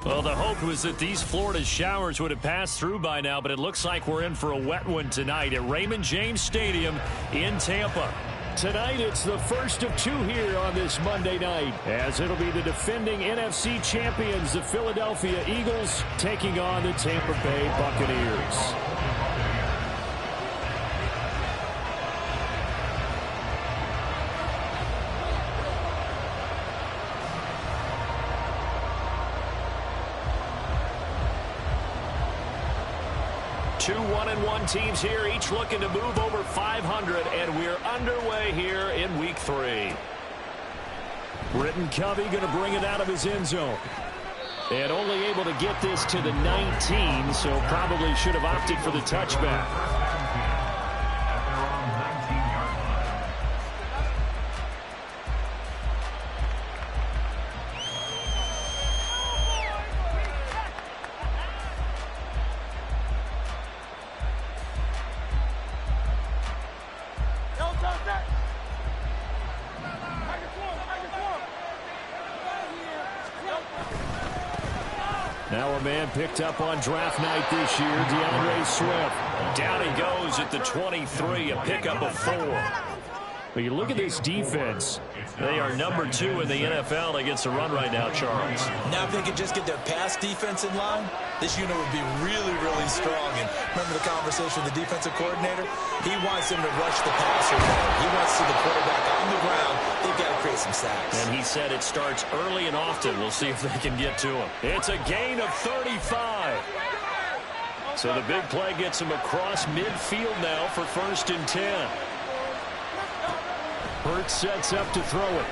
Well, the hope was that these Florida showers would have passed through by now, but it looks like we're in for a wet one tonight at Raymond James Stadium in Tampa. Tonight, it's the first of two here on this Monday night, as it'll be the defending NFC champions, the Philadelphia Eagles, taking on the Tampa Bay Buccaneers. Two 1-1 teams here, each looking to move over 500, and we're underway here in Week 3. Britton Covey going to bring it out of his end zone. And only able to get this to the 19, so probably should have opted for the touchback. Now a man picked up on draft night this year, DeAndre Swift. Down he goes at the 23, a pickup of 4. But you look at this defense. They are number 2 in the NFL against the run right now, Charles. Now if they could just get their pass defense in line, this unit would be really, really strong. And remember the conversation with the defensive coordinator? He wants them to rush the passer more. He wants to see the quarterback on the ground. They've got to create some sacks. And he said it starts early and often. We'll see if they can get to him. It's a gain of 35. So the big play gets him across midfield now for 1st and 10. Hurts sets up to throw it.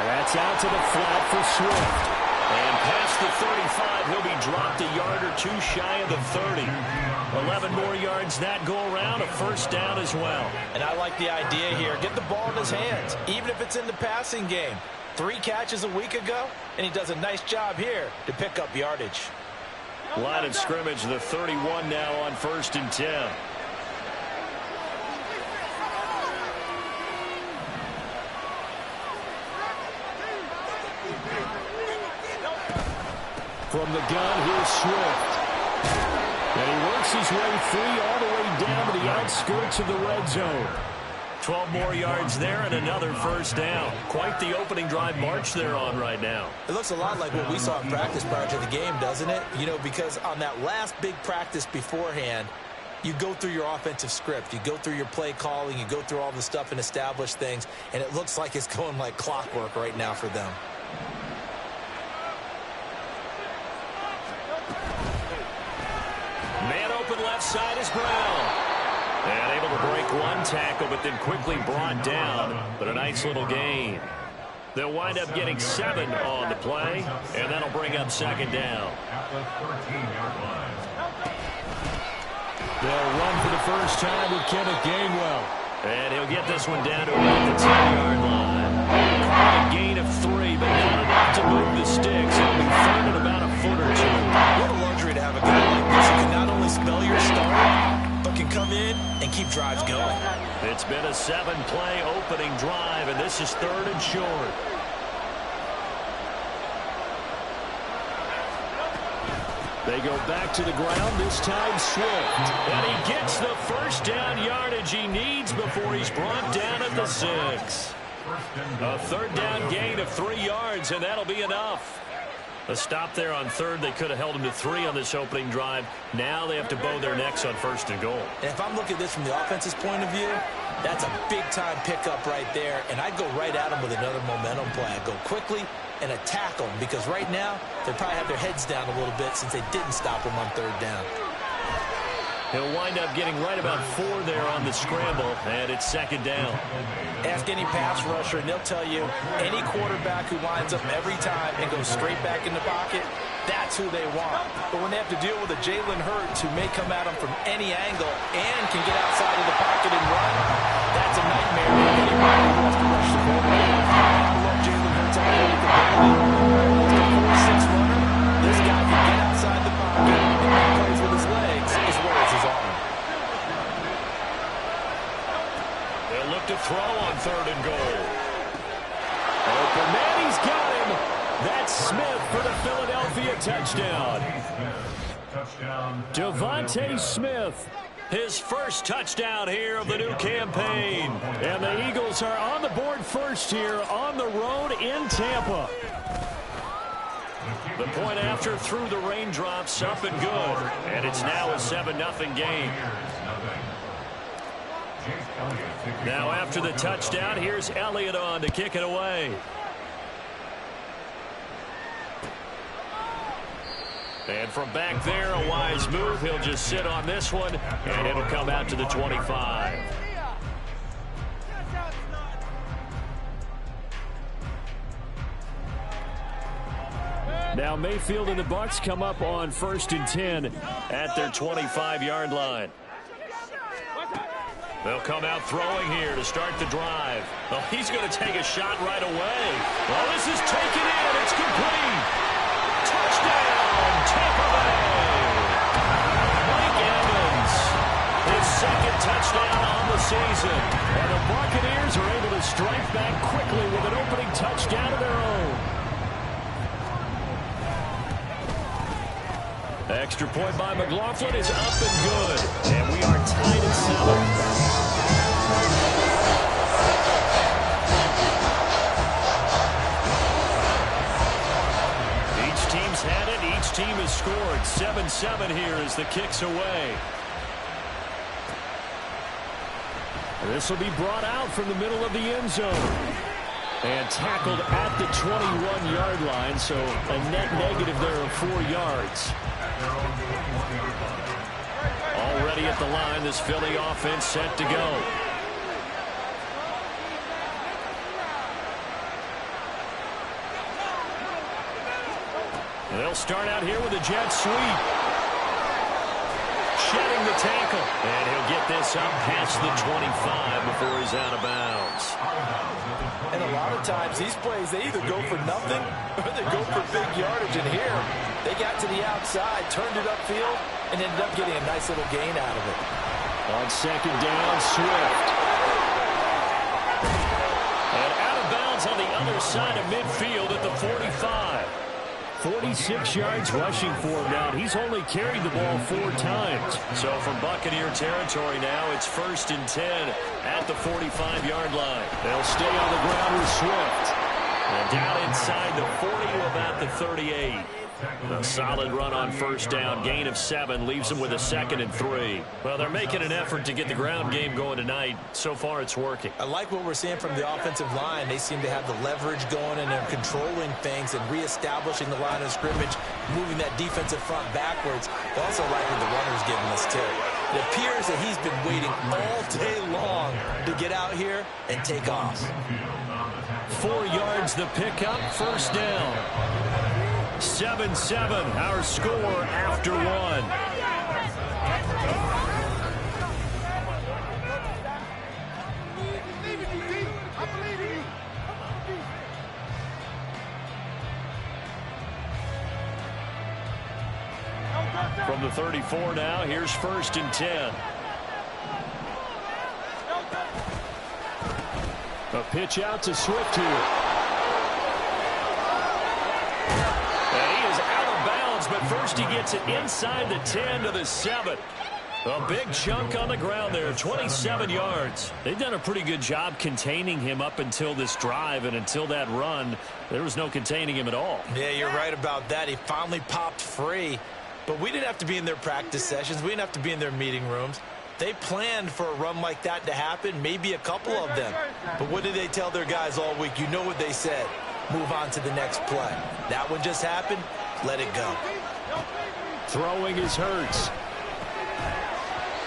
And that's out to the flat for Swift. And past the 35, he'll be dropped a yard or 2 shy of the 30. 11 more yards that go around, a 1st down as well. And I like the idea here. Get the ball in his hands, even if it's in the passing game. 3 catches a week ago, and he does a nice job here to pick up yardage. Line of scrimmage, the 31 now on 1st and 10. From the gun, here's Swift. And he works his way free all the way down to the outskirts of the red zone. 12 more yards there and another 1st down. Quite the opening drive march they're on right now. It looks a lot like what we saw in practice prior to the game, doesn't it? You know, because on that last big practice beforehand, you go through your offensive script. You go through your play calling. You go through all the stuff and establish things. And it looks like it's going like clockwork right now for them. Man open left side is Brown. And able to break 1 tackle, but then quickly brought down. But a nice little gain. They'll wind up getting 7 on the play, and that'll bring up 2nd down. They'll run for the first time with Kenneth Gainwell. And he'll get this one down to about the 10-yard line. A gain of 3, but not enough to move the sticks. It'll be 3rd at about a foot or 2. What a luxury to have a guy like this who can not only spell your start, but can come in and keep drives going. It's been a 7-play opening drive, and this is 3rd and short. They go back to the ground, this time Swift. And he gets the 1st down yardage he needs before he's brought down at the 6. A 3rd down gain of 3 yards, and that'll be enough. A stop there on 3rd. They could have held him to 3 on this opening drive. Now they have to bow their necks on 1st and goal. And if I'm looking at this from the offense's point of view, that's a big-time pickup right there. And I'd go right at him with another momentum play. I'd go quickly and attack them, because right now they probably have their heads down a little bit since they didn't stop him on 3rd down. He'll wind up getting right about 4 there on the scramble, and it's 2nd down. Ask any pass rusher, and they'll tell you any quarterback who lines up every time and goes straight back in the pocket, that's who they want. But when they have to deal with a Jalen Hurts who may come at them from any angle and can get outside of the pocket and run, that's a nightmare for anybody who wants to rush the quarterback. I love Jalen Hurts' athletic ability. He's a 4'6" runner. This guy can get outside the pocket and when he plays with his legs as well as his arm. They'll look to throw on 3rd and goal. Open man, he's got him. That's It's Smith for the Philadelphia touchdown. Devontae Smith, his first touchdown here of the new campaign. And the Eagles are on the board first here on the road in Tampa. The point after through the raindrops, up and good. And it's now a 7-0 game. Now after the touchdown, here's Elliott on to kick it away. And from back there, a wise move. He'll just sit on this one, and it'll come out to the 25. Now Mayfield and the Bucs come up on 1st and 10 at their 25-yard line. They'll come out throwing here to start the drive. Well, he's going to take a shot right away. Well, this is taken in. It's complete. Touchdown, Tampa Bay. Mike Evans, his second touchdown on the season. And the Buccaneers are able to strike back quickly with an opening touchdown of their own. Extra point by McLaughlin is up and good. And we are tied at 7. Each team's had it. Each team has scored. 7-7 here as the kick's away. This will be brought out from the middle of the end zone. And tackled at the 21-yard line, so a net negative there of 4 yards. Already at the line, this Philly offense set to go. They'll start out here with a jet sweep. Shedding the tackle. And he'll get this up past the 25 before he's out of bounds. And a lot of times, these plays, they either go for nothing or they go for big yardage. And here, they got to the outside, turned it upfield, and ended up getting a nice little gain out of it. On 2nd down, Swift. And out of bounds on the other side of midfield at the 45. 46 yards rushing for him now. He's only carried the ball 4 times. So from Buccaneer territory now, it's 1st and 10 at the 45-yard line. They'll stay on the ground with Swift. And down inside the 40 to about the 38. A solid run on 1st down. Gain of 7 leaves them with a 2nd and 3. Well, they're making an effort to get the ground game going tonight. So far, it's working. I like what we're seeing from the offensive line. They seem to have the leverage going, and they're controlling things and reestablishing the line of scrimmage, moving that defensive front backwards. But also like what the runner's giving us, too. It appears that he's been waiting all day long to get out here and take off. 4 yards the pickup, 1st down. 7-7, our score after 1. From the 34 now, here's 1st and 10. A pitch out to Swift here. But first he gets it inside the 10 to the 7. A big chunk on the ground there, 27 yards. They've done a pretty good job containing him up until this drive, and until that run, there was no containing him at all. Yeah, you're right about that. He finally popped free, but we didn't have to be in their practice sessions. We didn't have to be in their meeting rooms. They planned for a run like that to happen, maybe a couple of them. But what did they tell their guys all week? You know what they said. Move on to the next play. That one just happened. Let it go. Throwing is Hurts.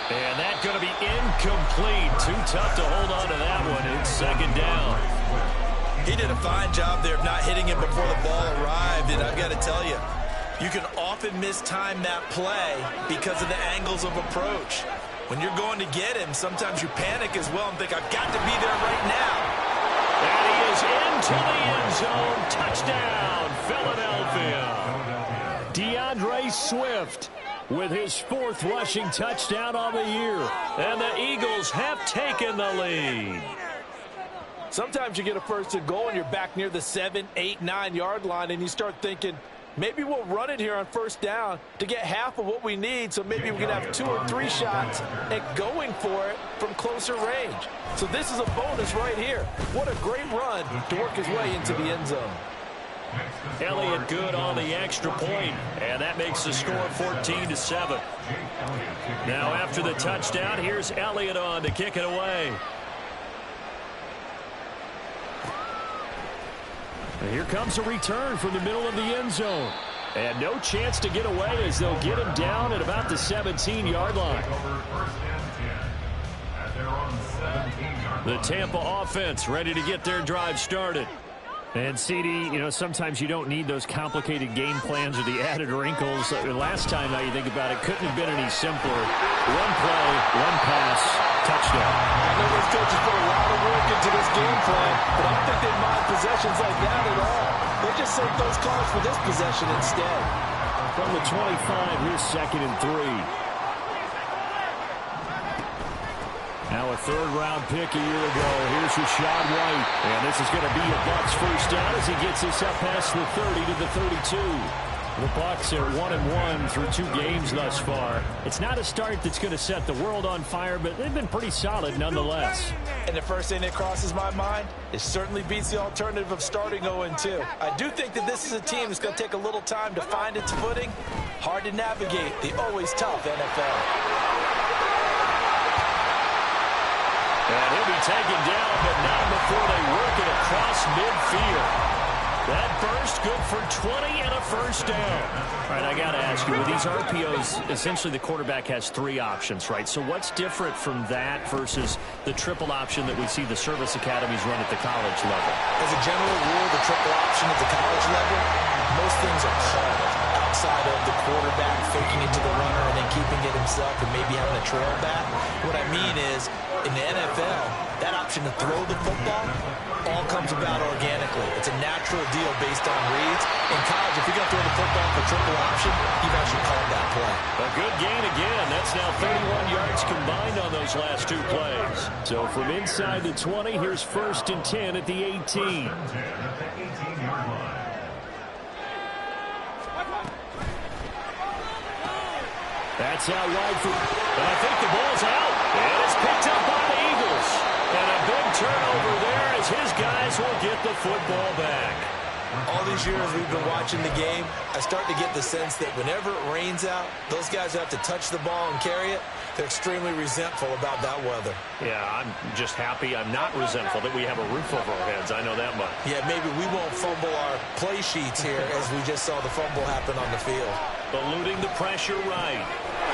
And that's going to be incomplete. Too tough to hold on to that one. It's 2nd down. He did a fine job there of not hitting him before the ball arrived. And I've got to tell you, you can often mistime that play because of the angles of approach. When you're going to get him, sometimes you panic as well and think, I've got to be there right now. And he is into the end zone. Touchdown, Philadelphia. DeAndre Swift with his 4th rushing touchdown on the year. And the Eagles have taken the lead. Sometimes you get a first and goal and you're back near the 7, 8, 9-yard line, and you start thinking, maybe we'll run it here on first down to get half of what we need, so maybe we can have 2 or 3 shots at going for it from closer range. So this is a bonus right here. What a great run to work his way into the end zone. Elliott good on the extra point, and that makes the score 14-7. Now after the touchdown, here's Elliott on to kick it away. And here comes a return from the middle of the end zone. And no chance to get away as they'll get him down at about the 17-yard line. The Tampa offense ready to get their drive started. And, CD, you know, sometimes you don't need those complicated game plans or the added wrinkles. Last time, now you think about it, couldn't have been any simpler. One play, one pass, touchdown. I know those coaches put a lot of work into this game plan, but I don't think they mind possessions like that at all. They just save those calls for this possession instead. From the 25, here's 2nd and 3. Now a third-round pick a year ago. Here's Rachaad White. And this is going to be a Bucs first down as he gets this up past the 30 to the 32. The Bucs are 1-1 through 2 games thus far. It's not a start that's going to set the world on fire, but they've been pretty solid nonetheless. And the first thing that crosses my mind, it certainly beats the alternative of starting 0-2. I do think that this is a team that's going to take a little time to find its footing. Hard to navigate the always tough NFL. And he'll be taken down, but not before they work it across midfield. That burst good for 20 and a first down. All right, I got to ask you, with these RPOs, essentially the quarterback has 3 options, right? So what's different from that versus the triple option that we see the service academies run at the college level? As a general rule, the triple option at the college level, most things are called outside of the quarterback faking it to the runner and then keeping it himself and maybe having a trail back. What I mean is, in the NFL, that option to throw the football all comes about organically. It's a natural deal based on reads. In college, if you're going to throw the football for triple option, you've actually called that play. A good gain again. That's now 31 yards combined on those last 2 plays. So from inside the 20, here's 1st and 10 at the 18. That's out wide for, and I think the ball's out. And it's picked up by the Eagles. And a big turnover there as his guys will get the football back. All these years we've been watching the game, I start to get the sense that whenever it rains out, those guys who have to touch the ball and carry it, they're extremely resentful about that weather. Yeah, I'm just happy I'm not resentful that we have a roof over our heads. I know that much. Yeah, maybe we won't fumble our play sheets here as we just saw the fumble happen on the field. Eluding the pressure right.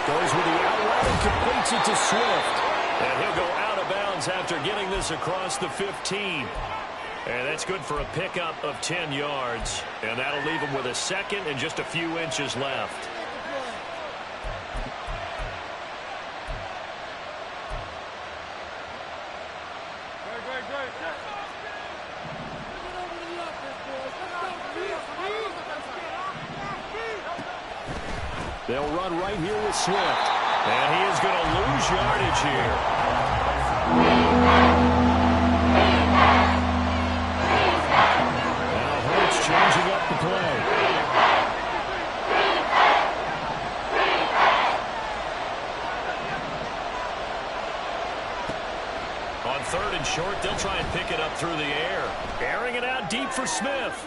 Goes with the out route and completes it to Swift. And he'll go out of bounds after getting this across the 15. And that's good for a pickup of 10 yards. And that'll leave him with a 2nd and just a few inches left. They'll run right here with Swift. And he is going to lose yardage here. Now Hurts changing up the play. On 3rd and short, they'll try and pick it up through the air. Airing it out deep for Smith.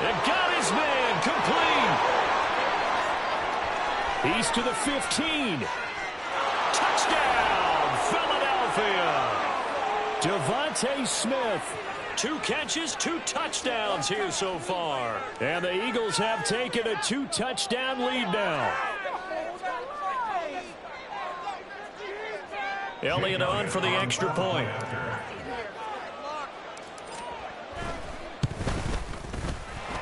And got his man complete. He's to the 15. Touchdown, Philadelphia. Devontae Smith. 2 catches, 2 touchdowns here so far. And the Eagles have taken a 2-touchdown lead now. Elliott on for the extra point.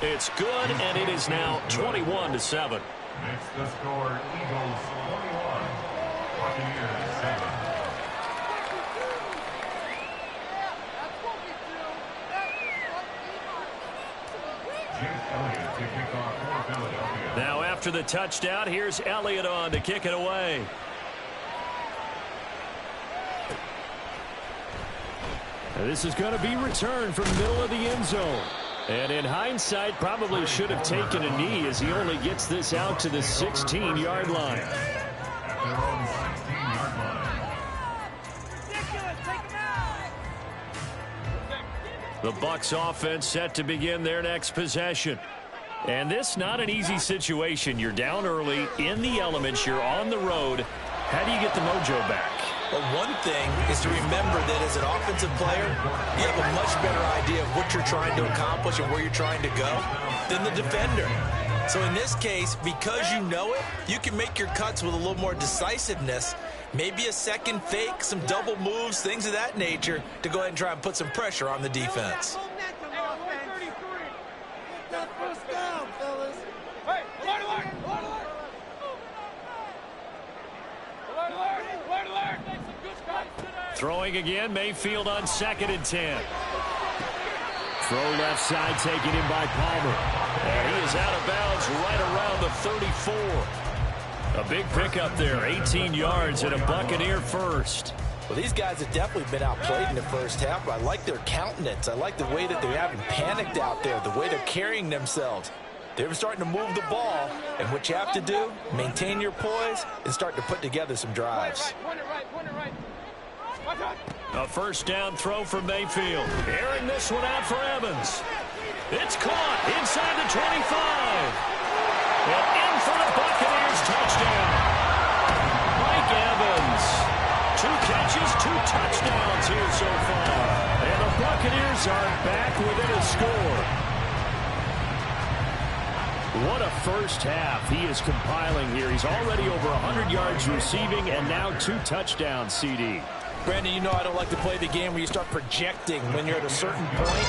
It's good, and it is now 21-7. Makes the score Eagles 21, Buccaneers 7. Elliott to kick off for Philadelphia. Now after the touchdown, here's Elliott on to kick it away. This is going to be returned from the middle of the end zone. And in hindsight, probably should have taken a knee as he only gets this out to the 16-yard line. At their own 16-yard line. The Bucs offense set to begin their next possession. And this not an easy situation. You're down early, in the elements, you're on the road. How do you get the mojo back? Well, one thing is to remember that as an offensive player, you have a much better idea of what you're trying to accomplish and where you're trying to go than the defender. So in this case, because you know it, you can make your cuts with a little more decisiveness, maybe a second fake, some double moves, things of that nature, to go ahead and try and put some pressure on the defense. Throwing again, Mayfield on 2nd and 10. Throw left side taken in by Palmer. And he is out of bounds right around the 34. A big pickup there, 18 yards and a Buccaneer first. Well, these guys have definitely been outplayed in the first half, but I like their countenance. I like the way that they haven't panicked out there, the way they're carrying themselves. They're starting to move the ball, and what you have to do, maintain your poise and start to put together some drives. A first down throw for Mayfield. Airing this one out for Evans. It's caught inside the 25. And in for the Buccaneers touchdown. Mike Evans. 2 catches, 2 touchdowns here so far. And the Buccaneers are back within a score. What a first half he is compiling here. He's already over 100 yards receiving and now 2 touchdowns, CD. Brandon, you know I don't like to play the game where you start projecting when you're at a certain point.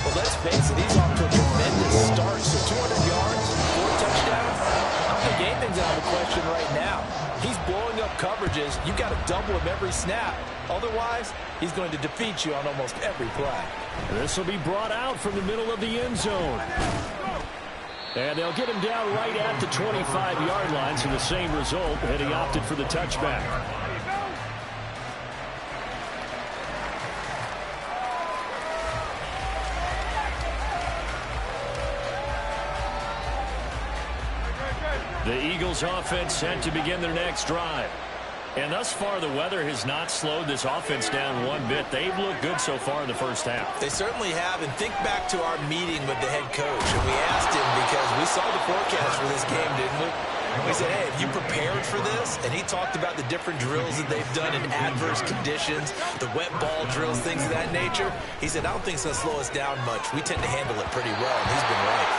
But let's face it, he's off to a tremendous start. So 200 yards, 4 touchdowns. I don't think anything's out of the question right now. He's blowing up coverages. You've got to double him every snap. Otherwise, he's going to defeat you on almost every play. This will be brought out from the middle of the end zone. And they'll get him down right at the 25-yard line, so the same result, and he opted for the touchback. The Eagles offense set to begin their next drive. And thus far, the weather has not slowed this offense down one bit. They've looked good so far in the first half. They certainly have. And think back to our meeting with the head coach. And we asked him, because we saw the forecast for this game, didn't we? We said, hey, have you prepared for this? And he talked about the different drills that they've done in adverse conditions, the wet ball drills, things of that nature. He said, I don't think it's going to slow us down much. We tend to handle it pretty well, and he's been right.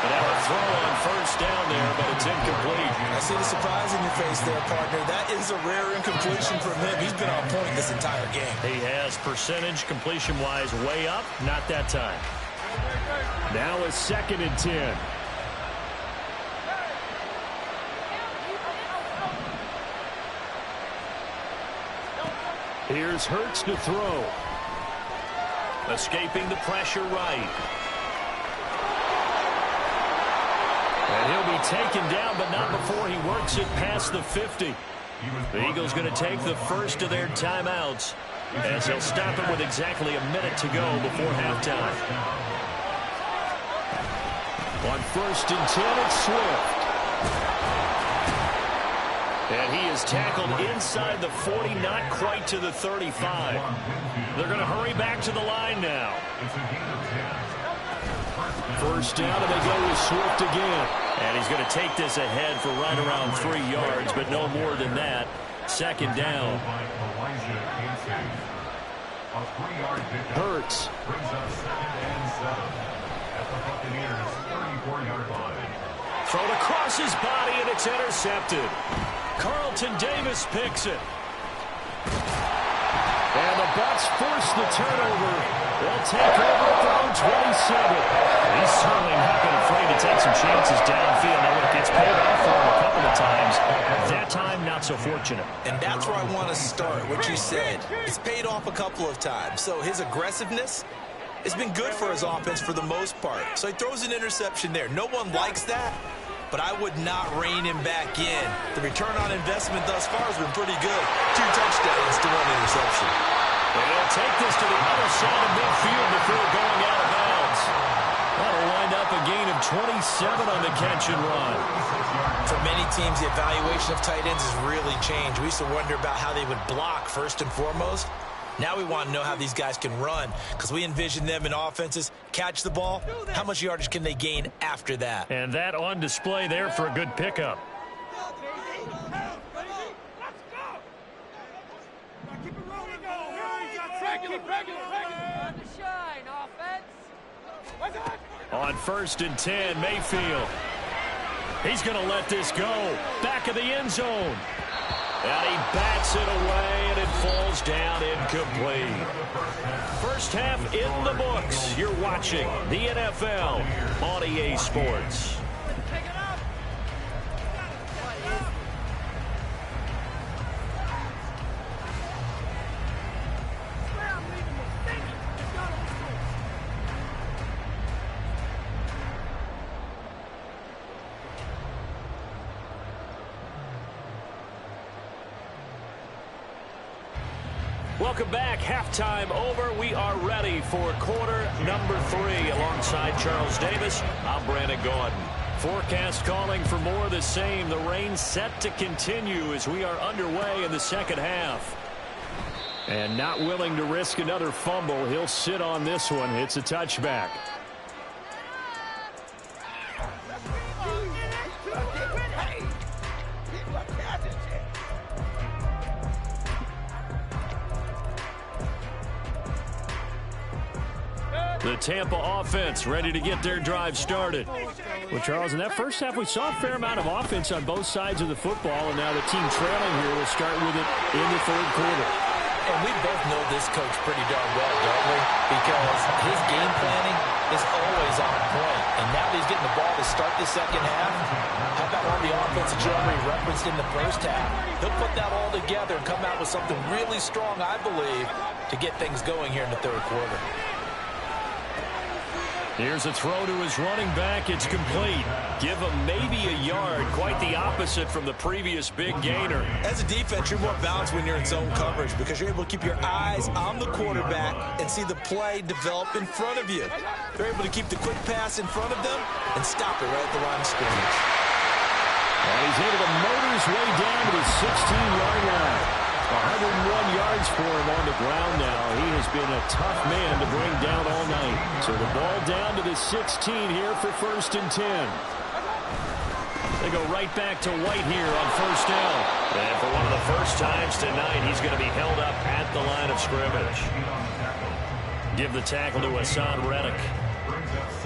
But now a throw on first down there, but it's incomplete. I see the surprise in your face there, partner. That is a rare incompletion from him. He's been on point this entire game. He has percentage completion-wise way up, not that time. Now a 2nd and 10. Here's Hurts to throw. Escaping the pressure right. And he'll be taken down, but not before he works it past the 50. The Eagles going to take the first of their timeouts as they'll stop it with exactly a minute to go before halftime. On 1st and 10, it's Swift. And he is tackled inside the 40, not quite to the 35. They're going to hurry back to the line now. First down, and they go with Swift again. And he's going to take this ahead for right around 3 yards, but no more than that. 2nd down. Hurts. Thrown across his body, and it's intercepted. Carlton Davis picks it. And the Bucs force the turnover. They'll take over at their own 27. He's certainly not been afraid to take some chances downfield. Now, when it gets paid off for him a couple of times, that time not so fortunate. And that's where I want to start, what you said. It's paid off a couple of times. So his aggressiveness has been good for his offense for the most part. So he throws an interception there. No one likes that, but I would not rein him back in. The return on investment thus far has been pretty good. 2 touchdowns to 1 interception. And he'll take this to the other side of midfield before going out of bounds. That'll wind up a gain of 27 on the catch and run. For many teams, the evaluation of tight ends has really changed. We used to wonder about how they would block first and foremost. Now we want to know how these guys can run, because we envision them in offenses catch the ball. How much yardage can they gain after that? And that on display there for a good pickup. On 1st and 10, Mayfield. He's going to let this go. Back of the end zone. And he bats it away, and it falls down incomplete. First half in the books. You're watching the NFL on EA Sports. Welcome back. Halftime over. We are ready for quarter number 3. Alongside Charles Davis, I'm Brandon Gordon. Forecast calling for more of the same. The rain set to continue as we are underway in the second half. And not willing to risk another fumble. He'll sit on this one. It's a touchback. The Tampa offense ready to get their drive started. Well, Charles, in that first half, we saw a fair amount of offense on both sides of the football, and now the team trailing here will start with it in the third quarter. And we both know this coach pretty darn well, don't we? Because his game planning is always on point. And now that he's getting the ball to start the second half, how about all the offense that you already referenced in the first half? He'll put that all together and come out with something really strong, I believe, to get things going here in the third quarter. Here's a throw to his running back. It's complete. Give him maybe a yard. Quite the opposite from the previous big gainer. As a defense, you're more balanced when you're in zone coverage because you're able to keep your eyes on the quarterback and see the play develop in front of you. They're able to keep the quick pass in front of them and stop it right at the line of scrimmage. And he's able to motor his way down to the 16-yard line. 101 yards for him on the ground now. He has been a tough man to bring down all night. So the ball down to the 16 here for 1st and 10. They go right back to White here on 1st down. And for one of the first times tonight, he's going to be held up at the line of scrimmage. Give the tackle to Hassan Reddick.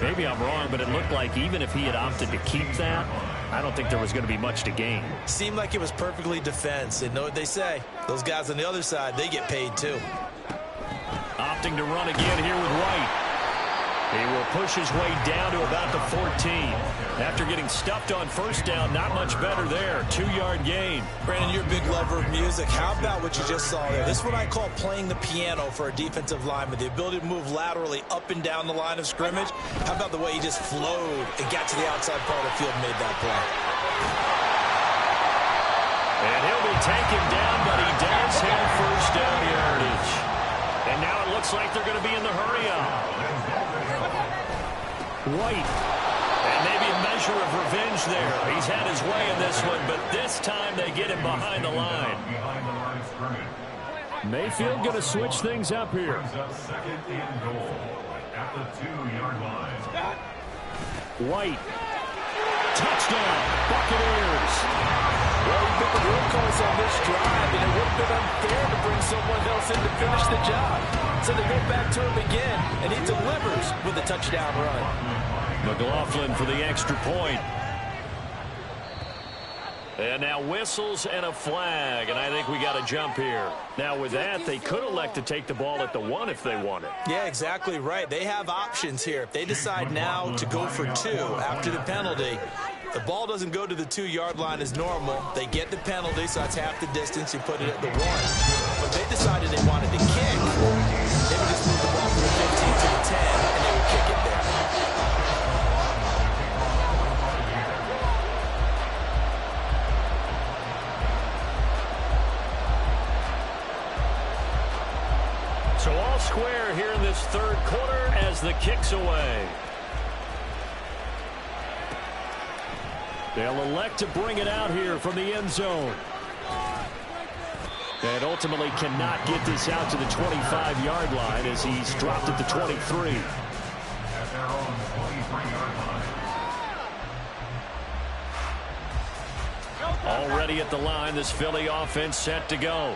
Maybe I'm wrong, but it looked like even if he had opted to keep that, I don't think there was going to be much to gain. Seemed like it was perfectly defense. And know what they say? Those guys on the other side, they get paid too. Opting to run again here with White. He will push his way down to about the 14. After getting stuffed on 1st down, not much better there. 2-yard gain. Brandon, you're a big lover of music. How about what you just saw there? This is what I call playing the piano for a defensive lineman. The ability to move laterally up and down the line of scrimmage. How about the way he just flowed and got to the outside part of the field and made that play? And he'll be taken down, but he does have 1st down yardage. And now it looks like they're going to be in the hurry-up. White. And maybe a measure of revenge there. He's had his way in this one, but this time they get him behind the line. Mayfield going to switch things up here. 2nd and goal at the 2-yard line. White. Touchdown, Buccaneers. Well, we've been the workhorse on this drive, and it would have been unfair to bring someone else in to finish the job. So they go back to him again, and he delivers with a touchdown run. McLaughlin for the extra point. And now whistles and a flag, and I think we got a jump here. Now with that, they could elect to take the ball at the 1 if they wanted. Yeah, exactly right. They have options here. If they decide now to go for 2 after the penalty, the ball doesn't go to the 2-yard line as normal. They get the penalty, so that's half the distance. You put it at the 1. But they decided they wanted to kick. They would just move the ball from the 15 to the 10, and they would kick it there. So all square here in this third quarter as the kick's away. They'll elect to bring it out here from the end zone. And ultimately cannot get this out to the 25-yard line as he's dropped at the 23. At their own 23-yard line. Already at the line, this Philly offense set to go.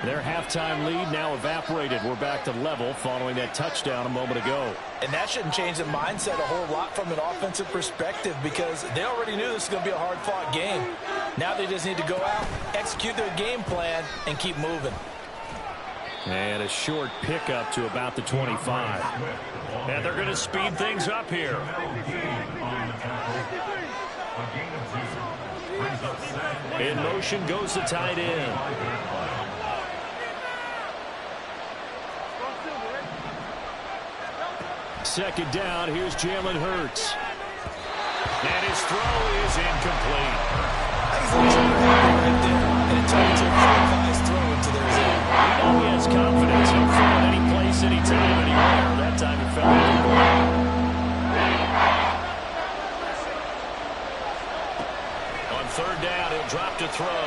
Their halftime lead now evaporated. We're back to level following that touchdown a moment ago. And that shouldn't change the mindset a whole lot from an offensive perspective because they already knew this was going to be a hard-fought game. Now they just need to go out, execute their game plan, and keep moving. And a short pickup to about the 25. And they're going to speed things up here. In motion goes the tight end. Second down, here's Jalen Hurts. And his throw is incomplete. He's a little right there, and it turned into a ill-advised throw into their zone. We know he has confidence. He'll throw at any place, anytime, anywhere. That time it fell incomplete. On third down, he'll drop to throw.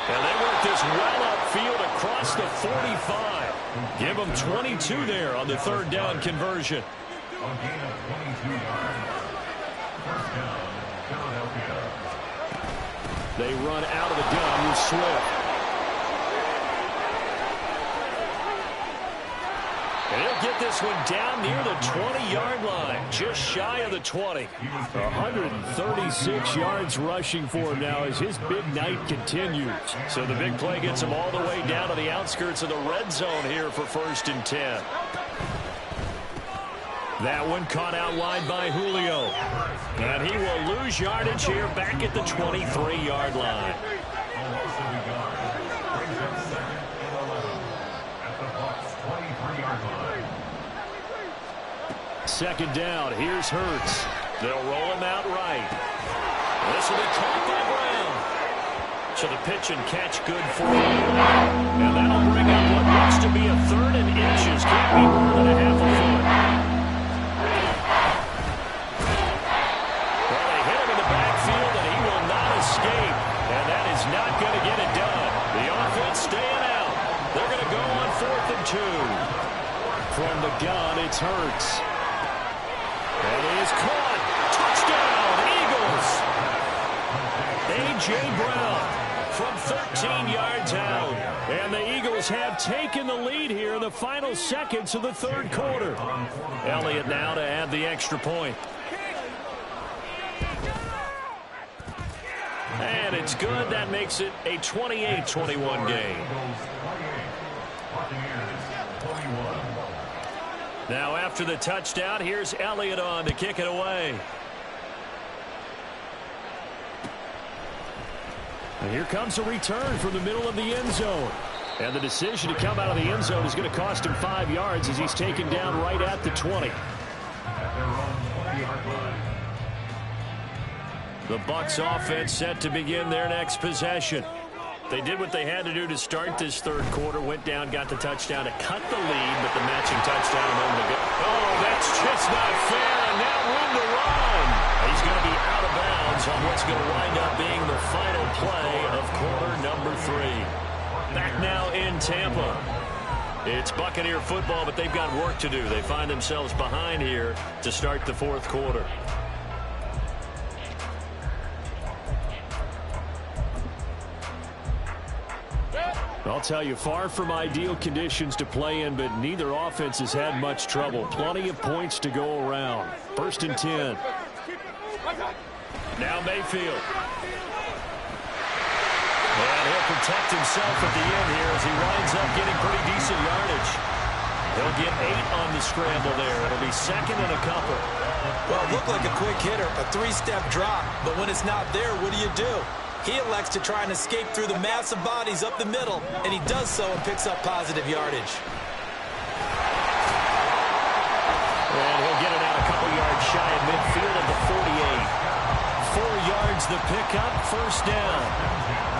And they work this well upfield across the 45. Give them 22 there on the third down conversion. A gain of 22 yards. First down, Philadelphia. They run out of the gun with Swift. And he'll get this one down near the 20-yard line, just shy of the 20. 136 yards rushing for him now as his big night continues. So the big play gets him all the way down to the outskirts of the red zone here for 1st and 10. That one caught out wide by Julio. And he will lose yardage here back at the 23-yard line. Almost to the guard. Brings up 2nd and 11 at the Bucs' 23-yard line. Second down, here's Hurts. They'll roll him out right. This will be caught by Brown. So the pitch and catch good for him. And that'll bring up what looks to be a 3rd and inches. Can't be more than a half a foot. Well, they hit him in the backfield, and he will not escape. And that is not going to get it done. The offense staying out. They're going to go on 4th and 2. From the gun, it's Hurts. And he is caught. Touchdown, Eagles. A.J. Brown from 13 yards out. And the Eagles have taken the lead here in the final seconds of the third quarter. Elliott now to add the extra point. And it's good. That makes it a 28-21 game. Now after the touchdown, here's Elliott on to kick it away. And here comes a return from the middle of the end zone. And the decision to come out of the end zone is going to cost him 5 yards as he's taken down right at the 20. The Bucs offense set to begin their next possession. They did what they had to do to start this third quarter, went down, got the touchdown to cut the lead, but the matching touchdown a moment ago. Oh, that's just not fair, and now room to run. He's going to be out of bounds on what's going to wind up being the final play of quarter number 3. Back now in Tampa. It's Buccaneer football, but they've got work to do. They find themselves behind here to start the fourth quarter. I'll tell you, far from ideal conditions to play in, but neither offense has had much trouble. Plenty of points to go around. 1st and 10. Now Mayfield. And he'll protect himself at the end here as he winds up getting pretty decent yardage. He'll get 8 on the scramble there. It'll be 2nd and a couple. Well, it looked like a quick hitter, a 3-step drop, but when it's not there, what do? He elects to try and escape through the massive bodies up the middle, and he does so and picks up positive yardage. And he'll get it out a couple yards shy of midfield at the 48. 4 yards the pickup, 1st down.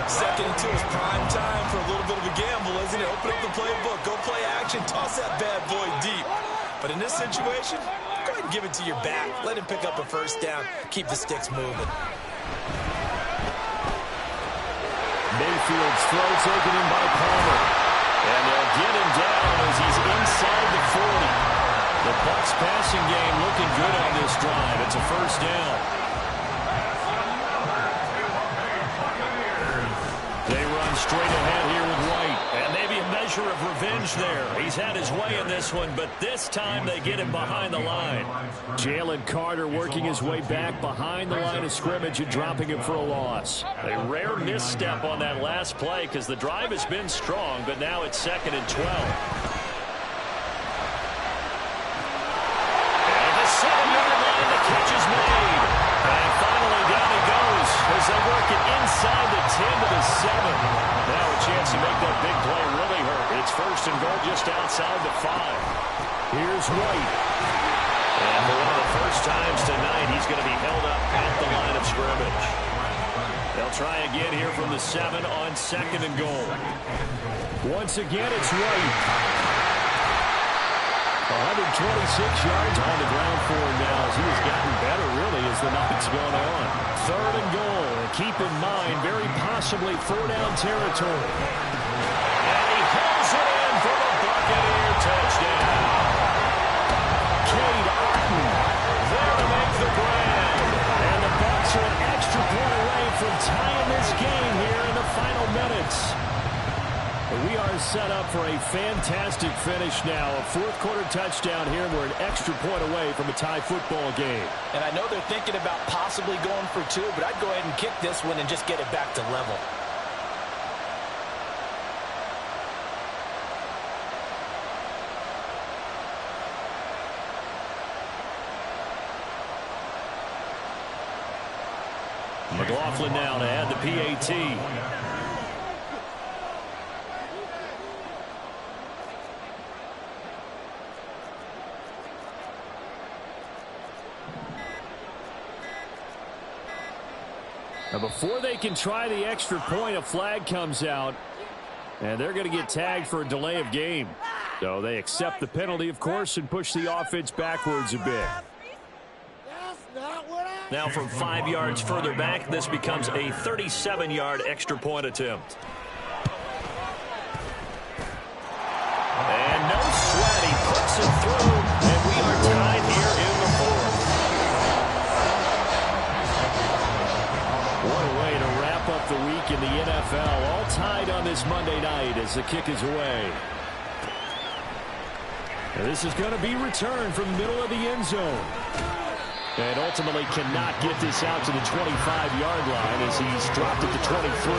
2nd walking into his prime time for a little bit of a gamble, isn't it? Open up the playbook, go play action, toss that bad boy deep. But in this situation, go ahead and give it to your back. Let him pick up a first down. Keep the sticks moving. Mayfield's throw taken in by Palmer. And they'll get him down as he's inside the 40. The Bucs passing game looking good on this drive. It's a first down. They run straight ahead here with White. And maybe a measure of revenge there. He's had his way in this one, but this time they get him behind the line. Jalen Carter working his way back behind the line of scrimmage and dropping him for a loss. A rare misstep on that last play because the drive has been strong, but now it's 2nd and 12. And the 7-yard line, the catch is made. And finally down he goes as they work it inside the 10 to the 7. Now a chance to make that big play really hurt. It's 1st and goal just outside the 5. Here's White. And for one of the first times tonight, he's going to be held up at the line of scrimmage. They'll try again here from the 7 on 2nd and goal. Once again, it's White. 126 yards on the ground for him now as he has gotten better, really, as the night's gone on. 3rd and goal. And keep in mind, very possibly 4-down territory. And he hauls it in for the Buccaneer touchdown. Cade Otton there to make the grab. And the Bucs are an extra point away from tying this game here in the final minutes. We are set up for a fantastic finish now. A 4th-quarter touchdown here, and we're an extra point away from a tie football game. And I know they're thinking about possibly going for 2, but I'd go ahead and kick this one and just get it back to level. McLaughlin now to add the PAT. Now before they can try the extra point, a flag comes out, and they're going to get tagged for a delay of game. So they accept the penalty, of course, and push the offense backwards a bit. Now from 5 yards further back, this becomes a 37-yard extra point attempt. And no sweat, he puts it through, and we are tied here in the 4th. What a way to wrap up the week in the NFL. All tied on this Monday night as the kick is away. And this is going to be returned from the middle of the end zone. And ultimately cannot get this out to the 25-yard line as he's dropped at the 23.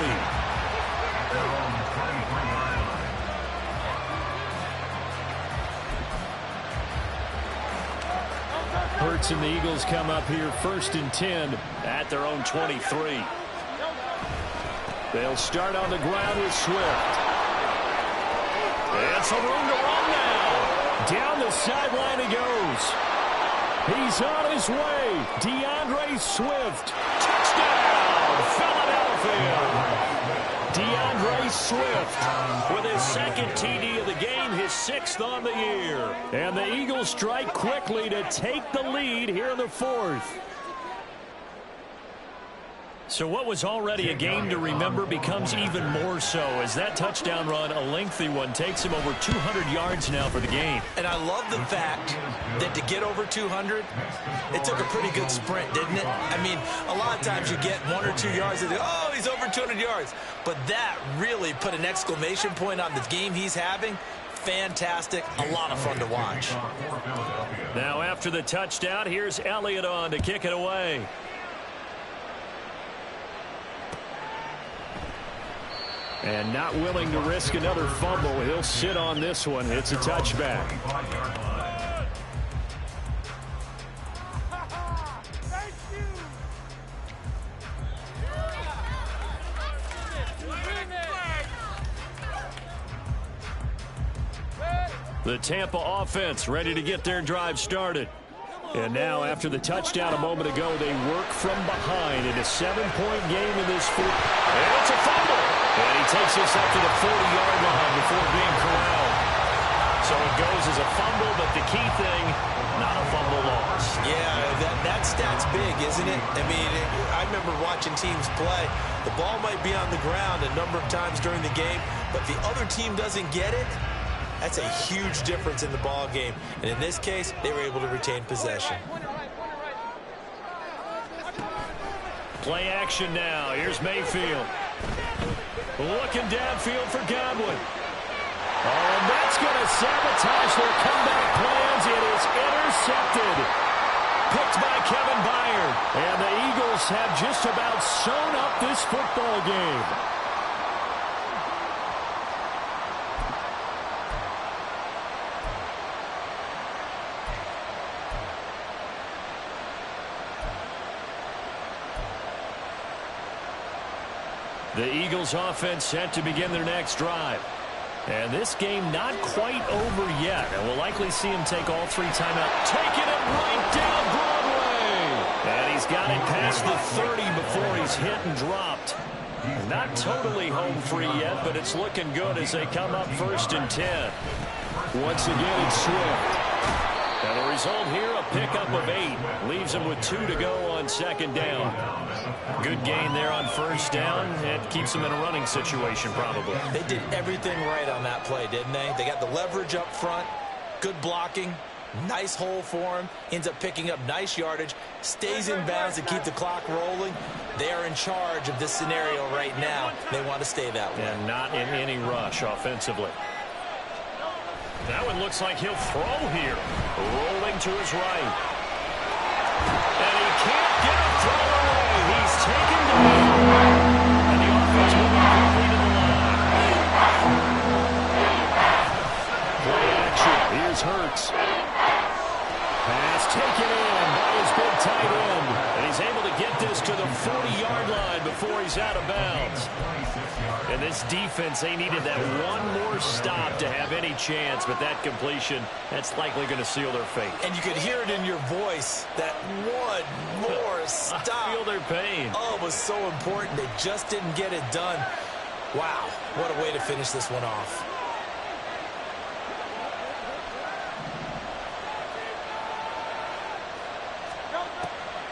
Hurts and the Eagles come up here 1st and 10 at their own 23. They'll start on the ground with Swift. It's a room to run now. Down the sideline he goes. He's on his way. DeAndre Swift. Touchdown, Philadelphia. DeAndre Swift with his 2nd TD of the game, his 6th on the year. And the Eagles strike quickly to take the lead here in the 4th. So what was already a game to remember becomes even more so as that touchdown run, a lengthy one, takes him over 200 yards now for the game. And I love the fact that to get over 200, it took a pretty good sprint, didn't it? I mean, a lot of times you get 1 or 2 yards and think, oh, he's over 200 yards. But that really put an exclamation point on the game he's having. Fantastic. A lot of fun to watch. Now after the touchdown, here's Elliott on to kick it away. And not willing to risk another fumble. He'll sit on this one. It's a touchback. The Tampa offense ready to get their drive started. And now after the touchdown a moment ago, they work from behind in a 7-point game in this fourth. And it's a fumble. takes this up to the 40-yard line before being corralled. So it goes as a fumble, but the key thing, not a fumble loss. Yeah, that stat's big, isn't it? I mean, I remember watching teams play. The ball might be on the ground a number of times during the game, but the other team doesn't get it. That's a huge difference in the ball game. And in this case, they were able to retain possession. Play action now. Here's Mayfield. Looking downfield for Godwin. Oh, and that's going to sabotage their comeback plans. It is intercepted. Picked by Kevin Byard. And the Eagles have just about sewn up this football game. The Eagles offense set to begin their next drive. And this game not quite over yet. And we'll likely see him take all three timeouts. Taking it right down Broadway. And he's got it past the 30 before he's hit and dropped. Not totally home free yet, but it's looking good as they come up 1st and 10. Once again, it's Swift. And the result here, a pickup of 8. Leaves him with 2 to go on 2nd down. Good gain there on 1st down. It keeps them in a running situation, probably. They did everything right on that play, didn't they? They got the leverage up front, good blocking, nice hole for him, ends up picking up nice yardage, stays in bounds to keep the clock rolling. They are in charge of this scenario right now. They want to stay that way. And not in any rush offensively. That one looks like he'll throw here. Rolling to his right. And he can't get a throw away. He's taken down. And the offense moving quickly to the line. Play action. Here's Hurts. Pass taken in by his big tight end. And he's able to get this to the 40-yard line before he's out of bounds. And this defense, they needed that one more stop to have any chance, but that completion, that's likely going to seal their fate. And you could hear it in your voice, that one more stop. I feel their pain. Oh, it was so important. They just didn't get it done. Wow, what a way to finish this one off.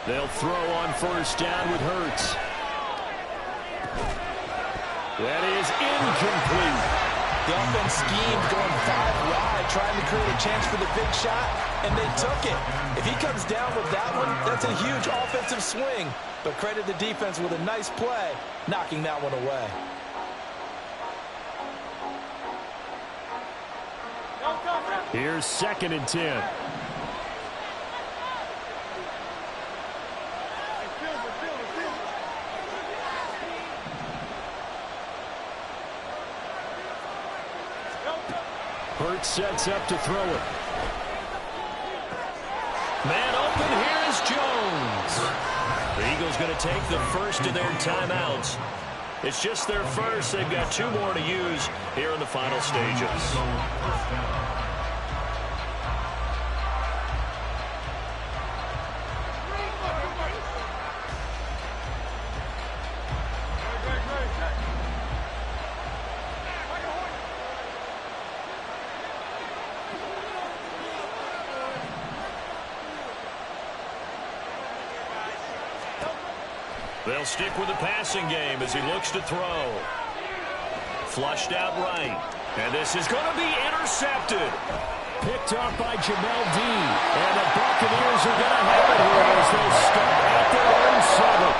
They'll throw on 1st down with Hurts. That is incomplete. The offense schemed going 5 wide, trying to create a chance for the big shot, and they took it. If he comes down with that one, that's a huge offensive swing. But credit the defense with a nice play, knocking that one away. Here's 2nd and 10. Hurts sets up to throw it. Man open, here is Jones. The Eagles going to take the first of their timeouts. It's just their first. They've got 2 more to use here in the final stages. They'll stick with the passing game as he looks to throw. Flushed out right. And this is going to be intercepted. Picked up by Jamel Dean. And the Buccaneers are going to have it here as they start at their own 7.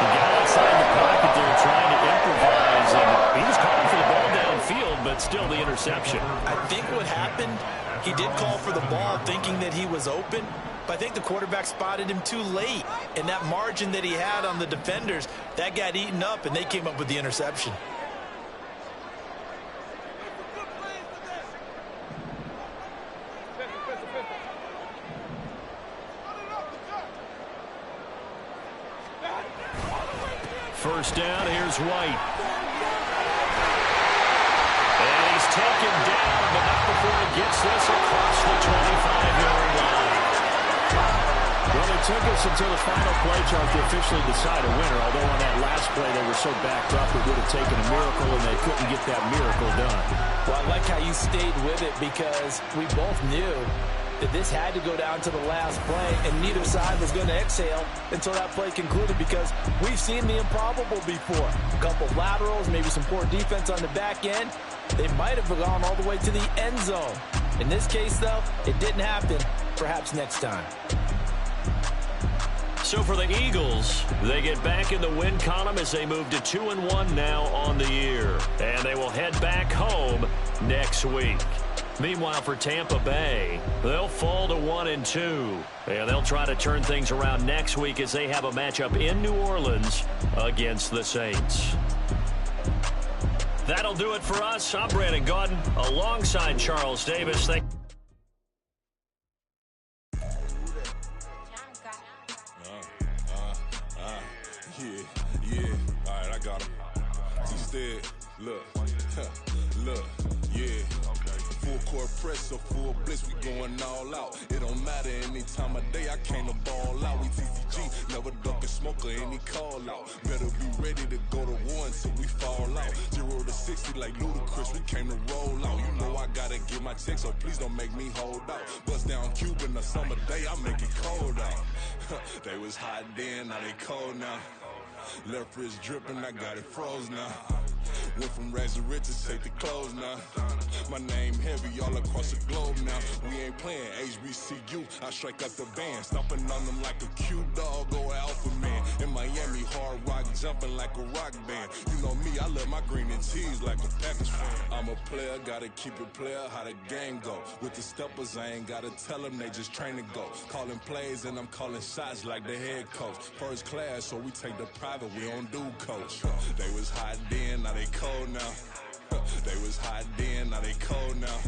He got outside the pocket there trying to improvise. And he was calling for the ball downfield, but still the interception. I think what happened, he did call for the ball thinking that he was open. But I think the quarterback spotted him too late. And that margin that he had on the defenders, that got eaten up, and they came up with the interception. First down, here's White. And he's taken down, but not before he gets this across the 25-yard line. Well, the took us until the final play chart to officially decide a winner, although on that last play they were so backed up it would have taken a miracle, and they couldn't get that miracle done. Well, I like how you stayed with it because we both knew that this had to go down to the last play, and neither side was going to exhale until that play concluded because we've seen the improbable before. A couple laterals, maybe some poor defense on the back end. They might have gone all the way to the end zone. In this case, though, it didn't happen. Perhaps next time. So for the Eagles, they get back in the win column as they move to 2-1 now on the year. And they will head back home next week. Meanwhile, for Tampa Bay, they'll fall to 1-2. And they'll try to turn things around next week as they have a matchup in New Orleans against the Saints. That'll do it for us. I'm Brandon Gaudin alongside Charles Davis. Thank Yeah, all right, I got him. Instead, look, yeah. Full court press, so full blitz, we going all out. It don't matter any time of day, I came to ball out. We TCG, never duck a smoker, any call out. Better be ready to go to war until we fall out. 0 to 60 like Ludacris, we came to roll out. You know I gotta get my check, so please don't make me hold out. Bust down Cuban, a summer day, I make it cold out. They was hot then, now they cold now. Left wrist dripping, I got it froze now. Went from rags to riches, take the clothes now. My name heavy all across the globe now. We ain't playing HBCU, I strike out the band. Stomping on them like a cute dog or alpha man. In Miami, hard rock jumping like a rock band. You know me, I love my green and cheese like a Packers fan. I'm a player, gotta keep it player, how the game go. With the steppers, I ain't gotta tell them, they just train to go. Calling plays and I'm calling shots like the head coach. First class, so we take the private, we don't do coach. They was hot then, now they cold now. They was hot then, now they cold now.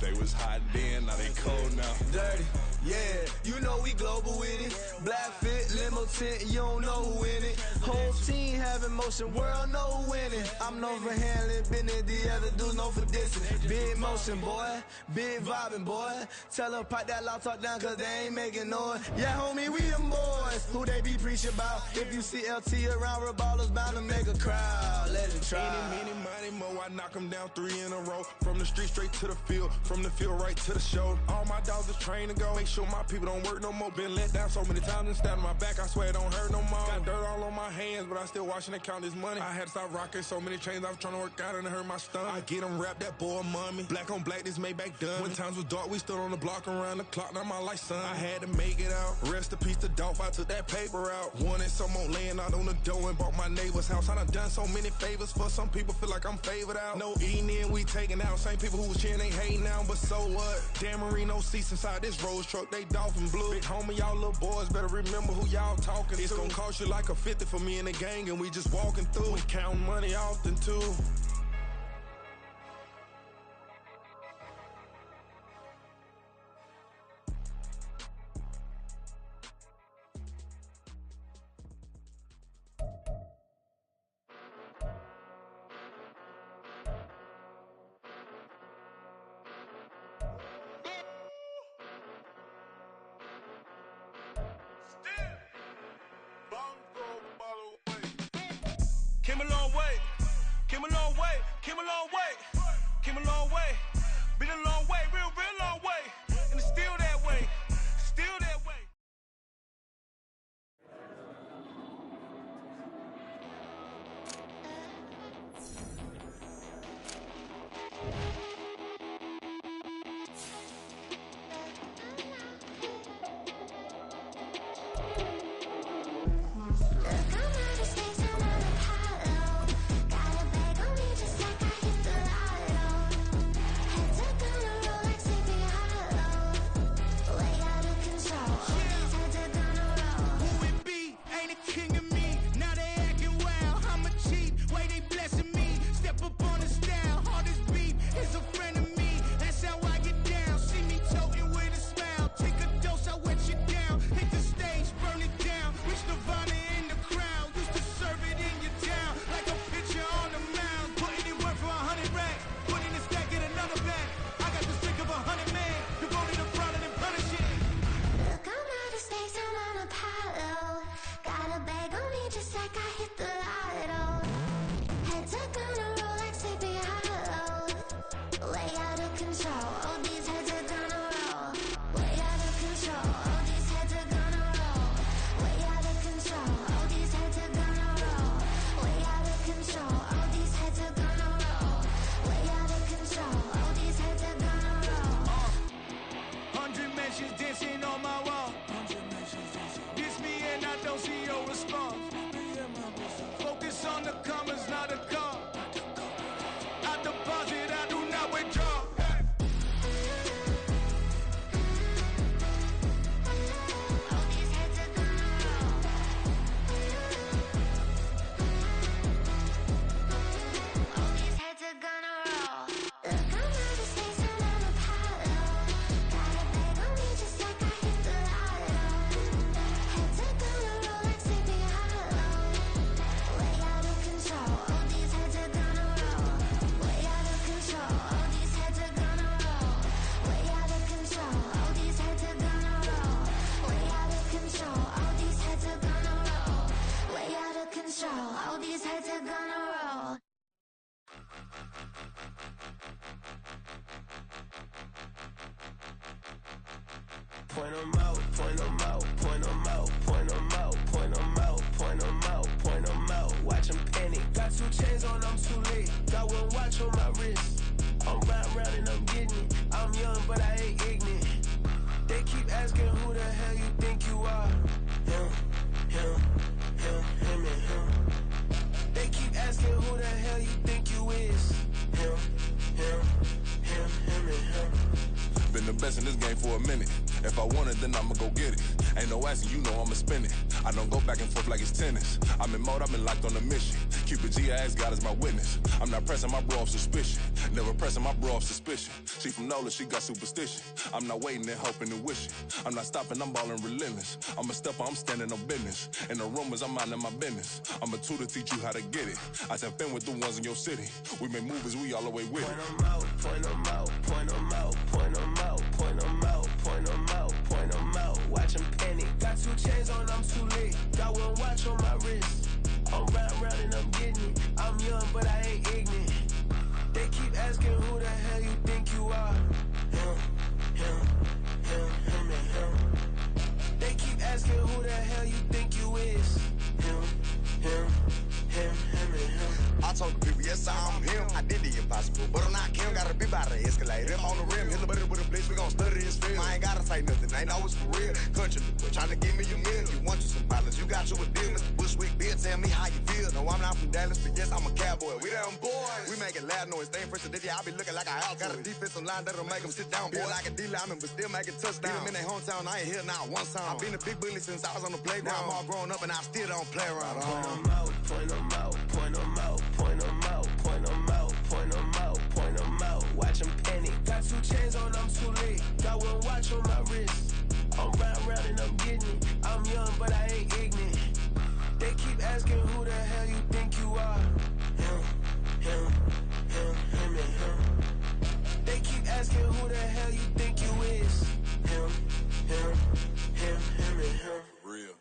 They was hot then, now they cold now. Dirty, yeah, you know we global with it. Black fit, limo tint, you don't know who in it. Whole team having motion, world know who winning. I'm known for handling business, the other dudes known for dissing. Big motion, boy, big vibing, boy. Tell them pipe that loud talk down, cause they ain't making noise. Yeah, homie, we them boys, who they be preaching about. If you see LT around, Reballo's bound to make a crowd. Let it try. Many, mo, I knock them down 3 in a row. From the street straight to the field, from the field right to the show. All my dogs are trained to go. Make sure my people don't work no more. Been let down so many times and stabbed my back. I swear it don't hurt no more. Got dirt all on my hands, but I still watching and count this money. I had to stop rocking so many chains. I was trying to work out and it hurt my stomach. I get them wrapped, that boy mommy. Black on black, this Maybach done. When times was dark, we stood on the block around the clock. Now my life, son. I had to make it out. Rest in peace to Dolph. I took that paper out. Wanted some more laying out on the door and bought my neighbor's house. I done done so many favors for some people. Feel like I'm favored out. No eating in, we taking out. Same people who was cheering, they hating now. But so what? Dan Marino seats inside this Rolls truck. They dolphin blue. Big homie, y'all little boys better remember who y'all talking to. It's gonna cost you like a 50 for me and the gang, and we just walking through. We counting money often too. Came a long way, came a long way, came a long way, came a long way, been a long way, real long way, and it's still that way, still that way. Got a bag on me just like I hit the lotto. Had to go to Rolex, make me hollow. control. All these heads are gonna roll. Point 'em out, point 'em out, point 'em out, point 'em out, point 'em out, point 'em out, point 'em out. Watch 'em panic. Got 2 chains on, I'm too late. Got 1 watch on my wrist. I'm round and I'm getting it. I'm young, but I ain't ignorant. They keep asking who the hell you think you are. Him, and him. They keep asking who the hell you think you is. Him, and him. Been the best in this game for a minute. If I want it, then I'ma go get it. Ain't no asking, you know I'ma spend it. I don't go back and forth like it's tennis. I'm in mode, I've been locked on a mission. Cupid G, I ask God as my witness. I'm not pressing my bro off suspicion. Never pressing my bro off suspicion. She from Nola, she got superstition. I'm not waiting and hoping and wishing. I'm not stopping, I'm balling relentless. I'm a stepper, I'm standing on business. In the rumors, I'm minding my business. I'm a tutor, teach you how to get it. I said, fin with the ones in your city. We make movies, we all the way with it. Point 'em out, point 'em out, point 'em out, point 'em out, point 'em out, point 'em out, point 'em out. Watch 'em panic. Got 2 chains on, I'm too late. Got 1 watch on my wrist. I'm round and I'm getting it. I'm young, but I ain't ignorant. They keep asking who the hell you think you are. Him, and him. They keep asking who the hell you think you is. Him, and him. I told the people, yes, I'm him. I did the impossible, but I'm not Kim. Gotta be by the escalator. If on the rim, hit the buddy with a blitz, we gon' study his film. I ain't gotta say nothing, ain't always for real. Country, trying to give me a meal. You want you some problems, you got you a deal. Mr. Bushwick, Bill, tell me how you feel. No, I'm not from Dallas, but yes, I'm a cowboy. We them boys. We making loud noise. Staying first today, I be looking like a house. Got a defensive line that'll make them sit down. Feel like a D-lineman, but still making touchdowns. Beat them in their hometown, I ain't here now one time. I've been a big bully since I was on the playground. Now I'm all grown up and I still don't play around. Point 'em out, point 'em out, point 'em out, point 'em out, point 'em out, point 'em out, point 'em out. Watch 'em panic. Got 2 chains on, I'm too late. Got 1 watch on my wrist. I'm round and I'm getting it. I'm young, but I ain't ignorant. They keep asking who the hell you think you are. Him, and him. They keep asking who the hell you think you is. Him, and him. Real.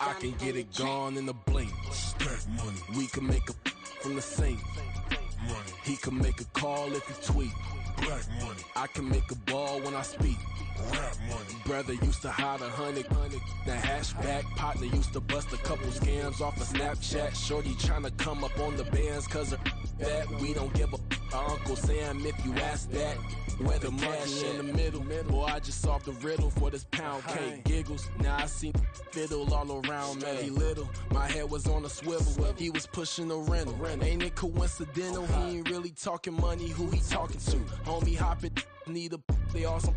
I can get it gone in a blink. Stack money, We can make a from the sink. money, He can make a call if he tweet. black money, I can make a ball when I speak. rap money, Brother used to hide 100. The hatchback partner used to bust a couple scams off of Snapchat. Shorty tryna come up on the bands cause of that. We don't give a Uncle Sam if you ask that. Where the monkey in the middle. Boy, I just solved the riddle for this pound cake. Giggles, now I see fiddle all around me. He little, my head was on a swivel. He was pushing a rental. Ain't it coincidental? He ain't really talking money, who he talking to? Homie hopping, need a they awesome.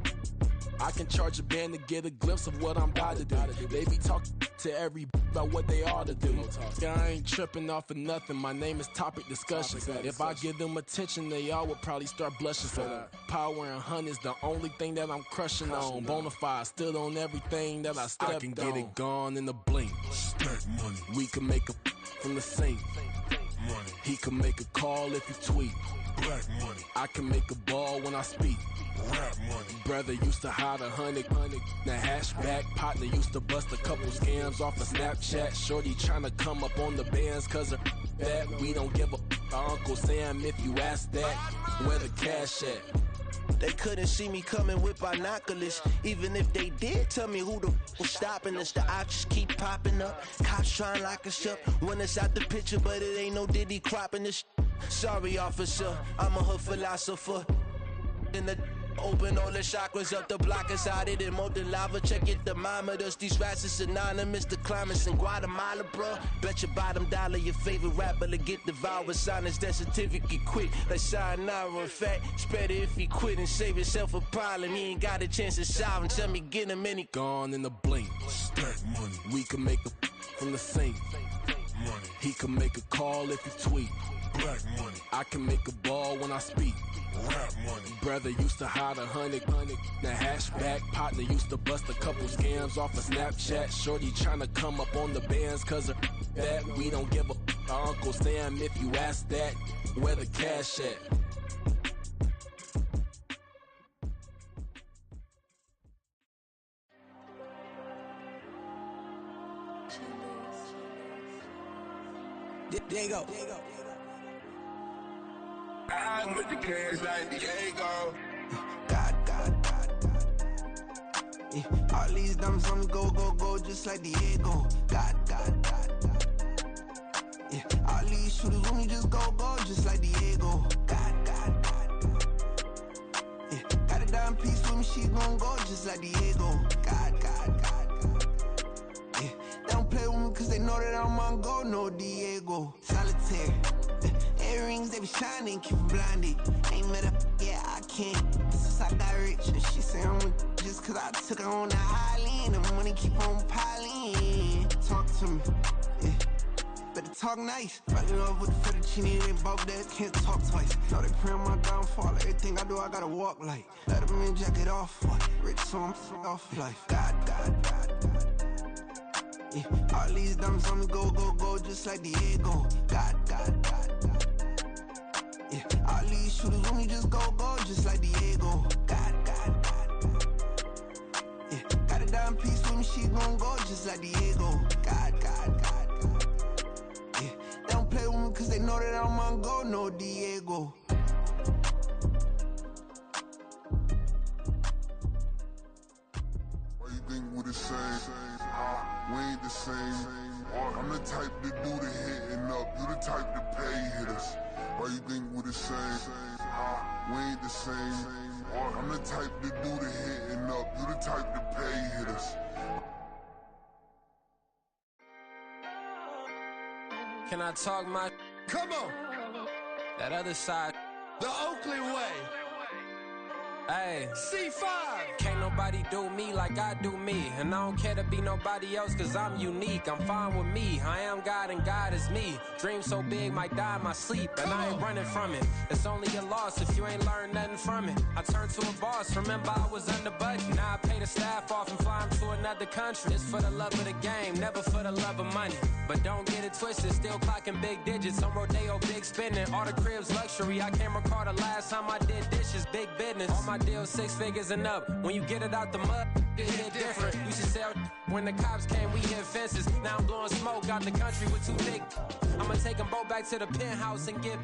I can charge a band to get a glimpse of what I'm about to do. They be talking to every about what they ought to do. Yeah, I ain't tripping off of nothing. My name is Topic Discussion. If I give them attention, they all would probably start blushing. So power and hunt is the only thing that I'm crushing on. Bonafide, stood on everything that I stepped on. I can get it gone in a blink. stack money, We can make a from the sink. money, He can make a call if he tweet. black money, I can make a ball when I speak. rap money, Brother used to hide 100. The hatchback partner used to bust a couple scams off of Snapchat. Shorty tryna come up on the bands cause of that. We don't give a Uncle Sam if you ask that. Where the cash at? They couldn't see me coming with binoculars. Even if they did, tell me who the was stopping us. The options keep popping up. Cops trying to lock us up. When it's out the picture, but it ain't no Diddy cropping this. Sorry, officer, I'm a hood philosopher. In the open all the chakras up the block inside it and molten lava. Check it, thermometers. These rats is synonymous. The climates in Guatemala, bro. Bet your bottom dollar your favorite rapper to get devoured. Sign his death certificate quick. Like sayonara. In fact, it's better if he quit and save himself a problem. He ain't got a chance to solve him. Tell me, get him any. Gone in a blink. stack money, We can make a from the sink. money, He can make a call if he tweet. black money, I can make a ball when I speak. rap money, Brother used to hide 100. The hatchback partner used to bust a couple scams off of Snapchat. Shorty tryna come up on the bands cause of that. We don't give a Uncle Sam if you ask that. Where the cash at? Diego. I'm with the cash like Diego. God. Yeah, all these diamonds on me go, just like Diego. God. Yeah, all these shooters on me just go, just like Diego. God. Yeah, got a dime piece with me, she gon' go just like Diego. God. Yeah, they don't play with me cause they know that I'm on go, no Diego. Solitaire. Earrings, they be shining, keep them blinded. Ain't met up, yeah, I can't. Since I got rich, and she say I'm just cause I took her on the island. The money keep on piling. Talk to me, yeah. Better talk nice. Running off with the fettuccine, they both dead, can't talk twice. Know they praying my downfall, everything I do, I gotta walk like. Let them in, jacket off, rich, so I'm off life. God. Yeah, all these diamonds on me go, just like Diego. God. Yeah, all these shooters on me just go, just like Diego. God. Yeah, got a dime piece with me, she gon' go just like Diego. God. Yeah, they don't play with me cause they know that I'm on go, no Diego. Why you think we the same? We ain't the same. I'm the type to do the hitting up, you the type to pay hitters. Why you think we the same? We ain't the same. I'm the type to do the hitting up, you the type to pay hitters. Can I talk my? Come on, That other side. the Oakland way. Hey. C5. Can't nobody do me like I do me. And I don't care to be nobody else cause I'm unique. I'm fine with me. I am God and God is me. Dream so big might die in my sleep. And I ain't running from it. It's only a loss if you ain't learned nothing from it. I turned to a boss. Remember I was under budget. Now I pay the staff off and fly them to another country. It's for the love of the game, never for the love of money. But don't get it twisted. Still clocking big digits. On Rodeo, big spending. All the cribs luxury. I can't recall the last time I did dishes. Big business. All my deals 6 figures and up. When you get it out the mud, it hit different. Used to sell when the cops came, we hit fences. Now I'm blowing smoke out the country with 2 big. I'ma take them both back to the penthouse and get.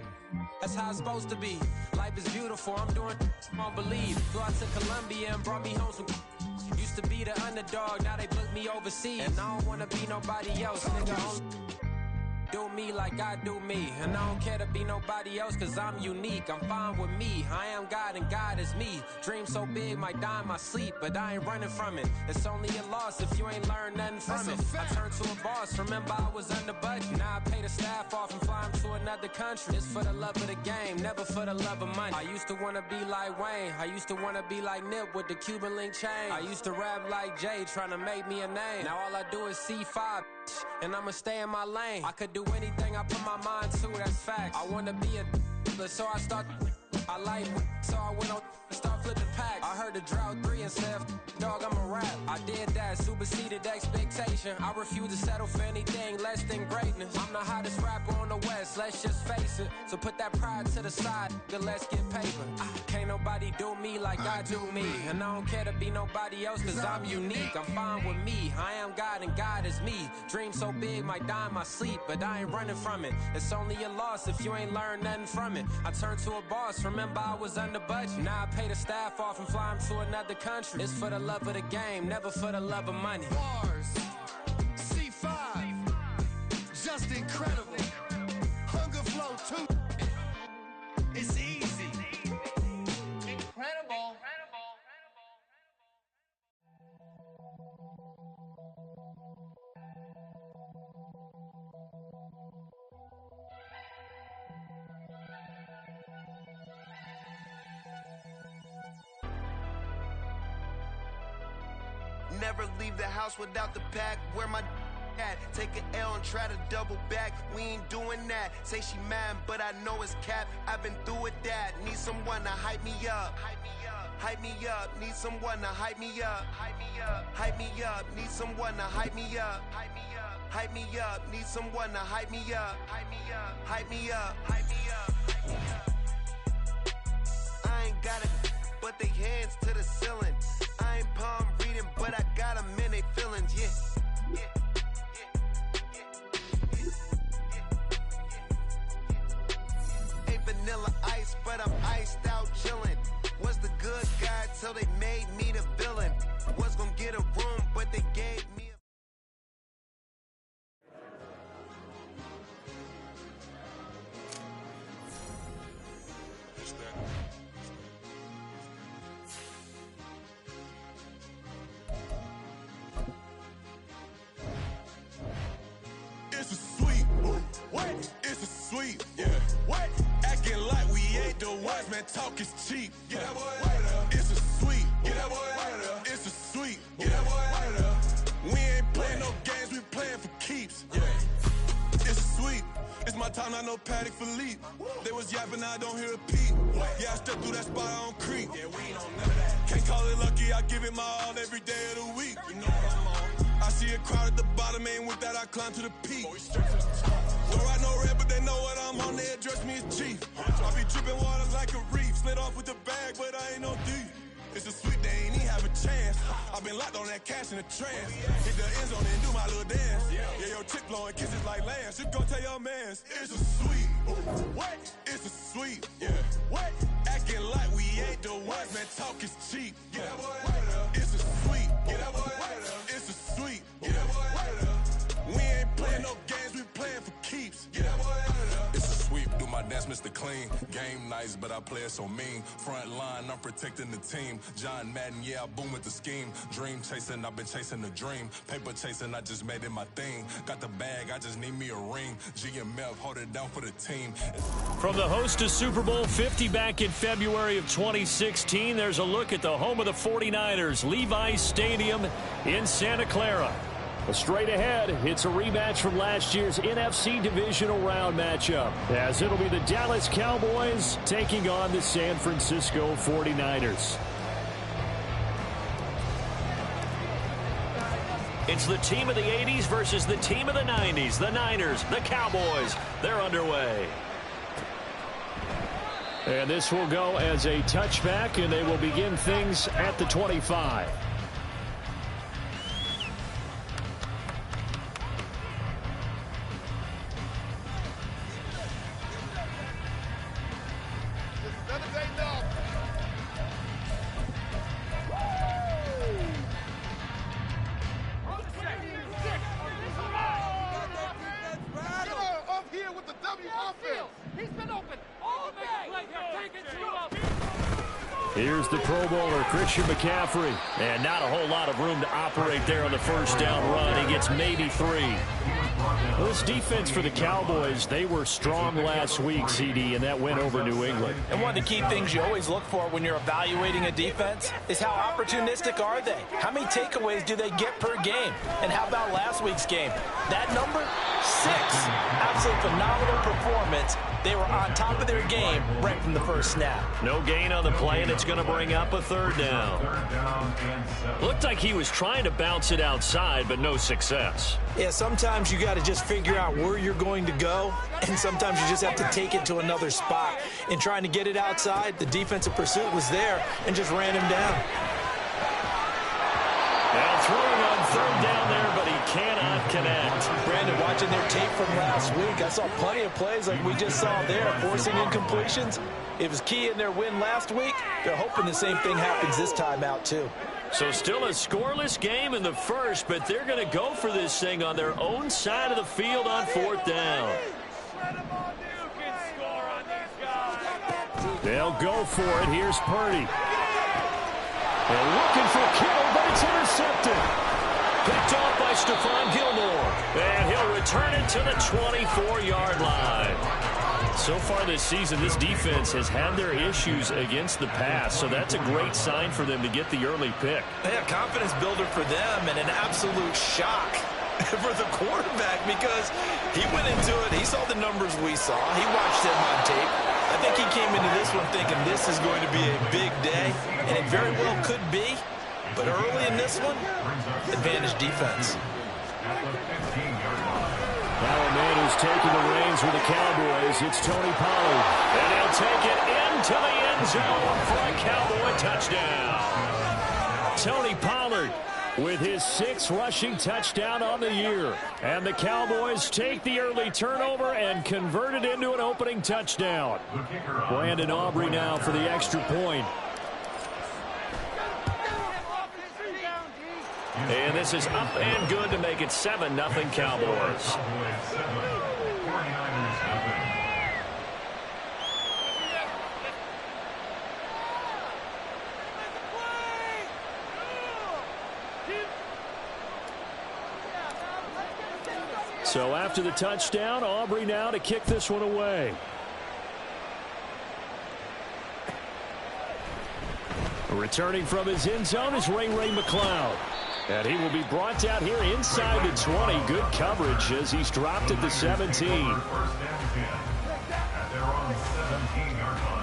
That's how it's supposed to be. Life is beautiful. I'm doing. Won't believe. Flew out to Colombia and brought me home some. Used to be the underdog. Now they book me overseas. And I don't wanna be nobody else. Nigga, do me like I do me. And I don't care to be nobody else cause I'm unique. I'm fine with me. I am God and God is me. Dream so big might die in my sleep, but I ain't running from it. It's only a loss if you ain't learned nothing from it. I turned to a boss. Remember I was under budget. Now I pay the staff off and fly them to another country. It's for the love of the game, never for the love of money. I used to wanna be like Wayne. I used to wanna be like Nip with the Cuban link chain. I used to rap like Jay trying to make me a name. Now all I do is C5 and I'ma stay in my lane. I could do anything I put my mind to, that's facts. I wanna be a so I start. I like so I went on and start flipping packs. I heard the drought 3 and said, dog, I'm a rap. I did that, superseded expectation. I refuse to settle for anything less than greatness. I'm the hottest rapper on the West, let's just face it. So put that pride to the side, then let's get paper. Can't nobody do me like I do me. And I don't care to be nobody else cause I'm unique. I'm fine with me. I am God and God is me. Dream so big might die in my sleep, but I ain't running from it. It's only a loss if you ain't learned nothing from it. I turned to a boss. Remember I was under budget. Now I pay the staff off and fly them to another country. It's for the love of the game, never for the love of money. Bars. C5. Just incredible. Hunger flow too. It's easy. Incredible. Never leave the house without the pack. Where my at? Take an L and try to double back. We ain't doing that. Say she mad, but I know it's cap. I've been through with that. Need someone to hype me up. Hype me up. Need someone to hype me up. Hype me up. Need someone to hype me up. Hype me up. Need someone to hype me up. Hype me up. Hype me up. I ain't got it, but they hands to the ceiling. I ain't palm reading, but I got them in they feelings, yeah. man, talk is cheap. Get that boy right up. It's a sweep. Get that boy right up. It's a sweep. Get that boy right up. We ain't playing no games, we playing for keeps. Yeah. It's a sweep. It's my time, not no Paddock Philippe. They was yapping, I don't hear a peep. Yeah, I step through that spot, I don't creep. Yeah, we ain't on none of that. Can't call it lucky, I give it my all every day of the week. You know what I'm on. I see a crowd at the bottom, ain't with that, I climb to the peak. Don't ride no red, but they know what I'm on, they address me as chief. I be dripping water like a reef. Slid off with the bag, but I ain't no thief. It's a sweet, they ain't even have a chance. I've been locked on that cash in a trance. Hit the end zone and do my little dance. Yeah, your chick blowing kisses like Lance. You go tell your mans. It's a sweet. What? It's a sweet. Yeah. What? Acting like we ain't the ones, man. Talk is cheap. Get that boy right up. It's a sweet. Get that boy right up. It's a sweet. Get that boy right up. We ain't playing no games, we playing for keeps. Get that boy right up. It's a sweep. Do my dance, Mr. Clean. Game nice, but I play it so mean. Front line, I'm protecting the team. John Madden, yeah, I boom with the scheme. Dream chasing, I've been chasing the dream. Paper chasing, I just made it my thing. Got the bag, I just need me a ring. GMF, hold it down for the team. From the host to Super Bowl 50 back in February of 2016, there's a look at the home of the 49ers, Levi's Stadium in Santa Clara. Straight ahead, it's a rematch from last year's NFC Divisional Round matchup, as it'll be the Dallas Cowboys taking on the San Francisco 49ers. It's the team of the 80s versus the team of the 90s. The Niners, the Cowboys, they're underway. And this will go as a touchback, and they will begin things at the 25. Here's the Pro Bowler, Christian McCaffrey. And not a whole lot of room to operate there on the first down run. He gets maybe 3. Well, this defense for the Cowboys, they were strong last week, CD, and that went over New England. And one of the key things you always look for when you're evaluating a defense is how opportunistic are they? How many takeaways do they get per game? And how about last week's game? That number? 6. Absolutely phenomenal performance. They were on top of their game right from the first snap. No gain on the play, and it's going to bring up a 3rd down. Looked like he was trying to bounce it outside, but no success. Yeah, sometimes you got to just figure out where you're going to go, and sometimes you just have to take it to another spot. In trying to get it outside, the defensive pursuit was there and just ran him down. Now throwing on 3rd down there, but he cannot connect. Brandon, watching their tape from last week, I saw plenty of plays like we just saw there, forcing incompletions. It was key in their win last week. They're hoping the same thing happens this time out, too. So still a scoreless game in the first, but they're going to go for this thing on their own side of the field on 4th down. They'll go for it. Here's Purdy. They're looking for Kittle, but it's intercepted. Picked off by Stephon Gilmore. And he'll return it to the 24-yard line. So far this season, this defense has had their issues against the pass, so that's a great sign for them to get the early pick. Yeah, confidence builder for them and an absolute shock for the quarterback because he went into it. He saw the numbers we saw. He watched them on tape. I think he came into this one thinking this is going to be a big day, and it very well could be. But early in this one, advantage defense. Now a man who's taking the reins with the Cowboys, it's Tony Pollard. And he'll take it into the end zone for a Cowboy touchdown. Tony Pollard with his 6th rushing touchdown on the year. And the Cowboys take the early turnover and convert it into an opening touchdown. Brandon Aubrey now for the extra point. And this is up and good to make it 7-0 Cowboys. So after the touchdown, Aubrey now to kick this one away. Returning from his end zone is Ray McCloud. And he will be brought down here inside the 20. Good coverage as he's dropped at the 17. First and 10. And they're on the 17-yard line.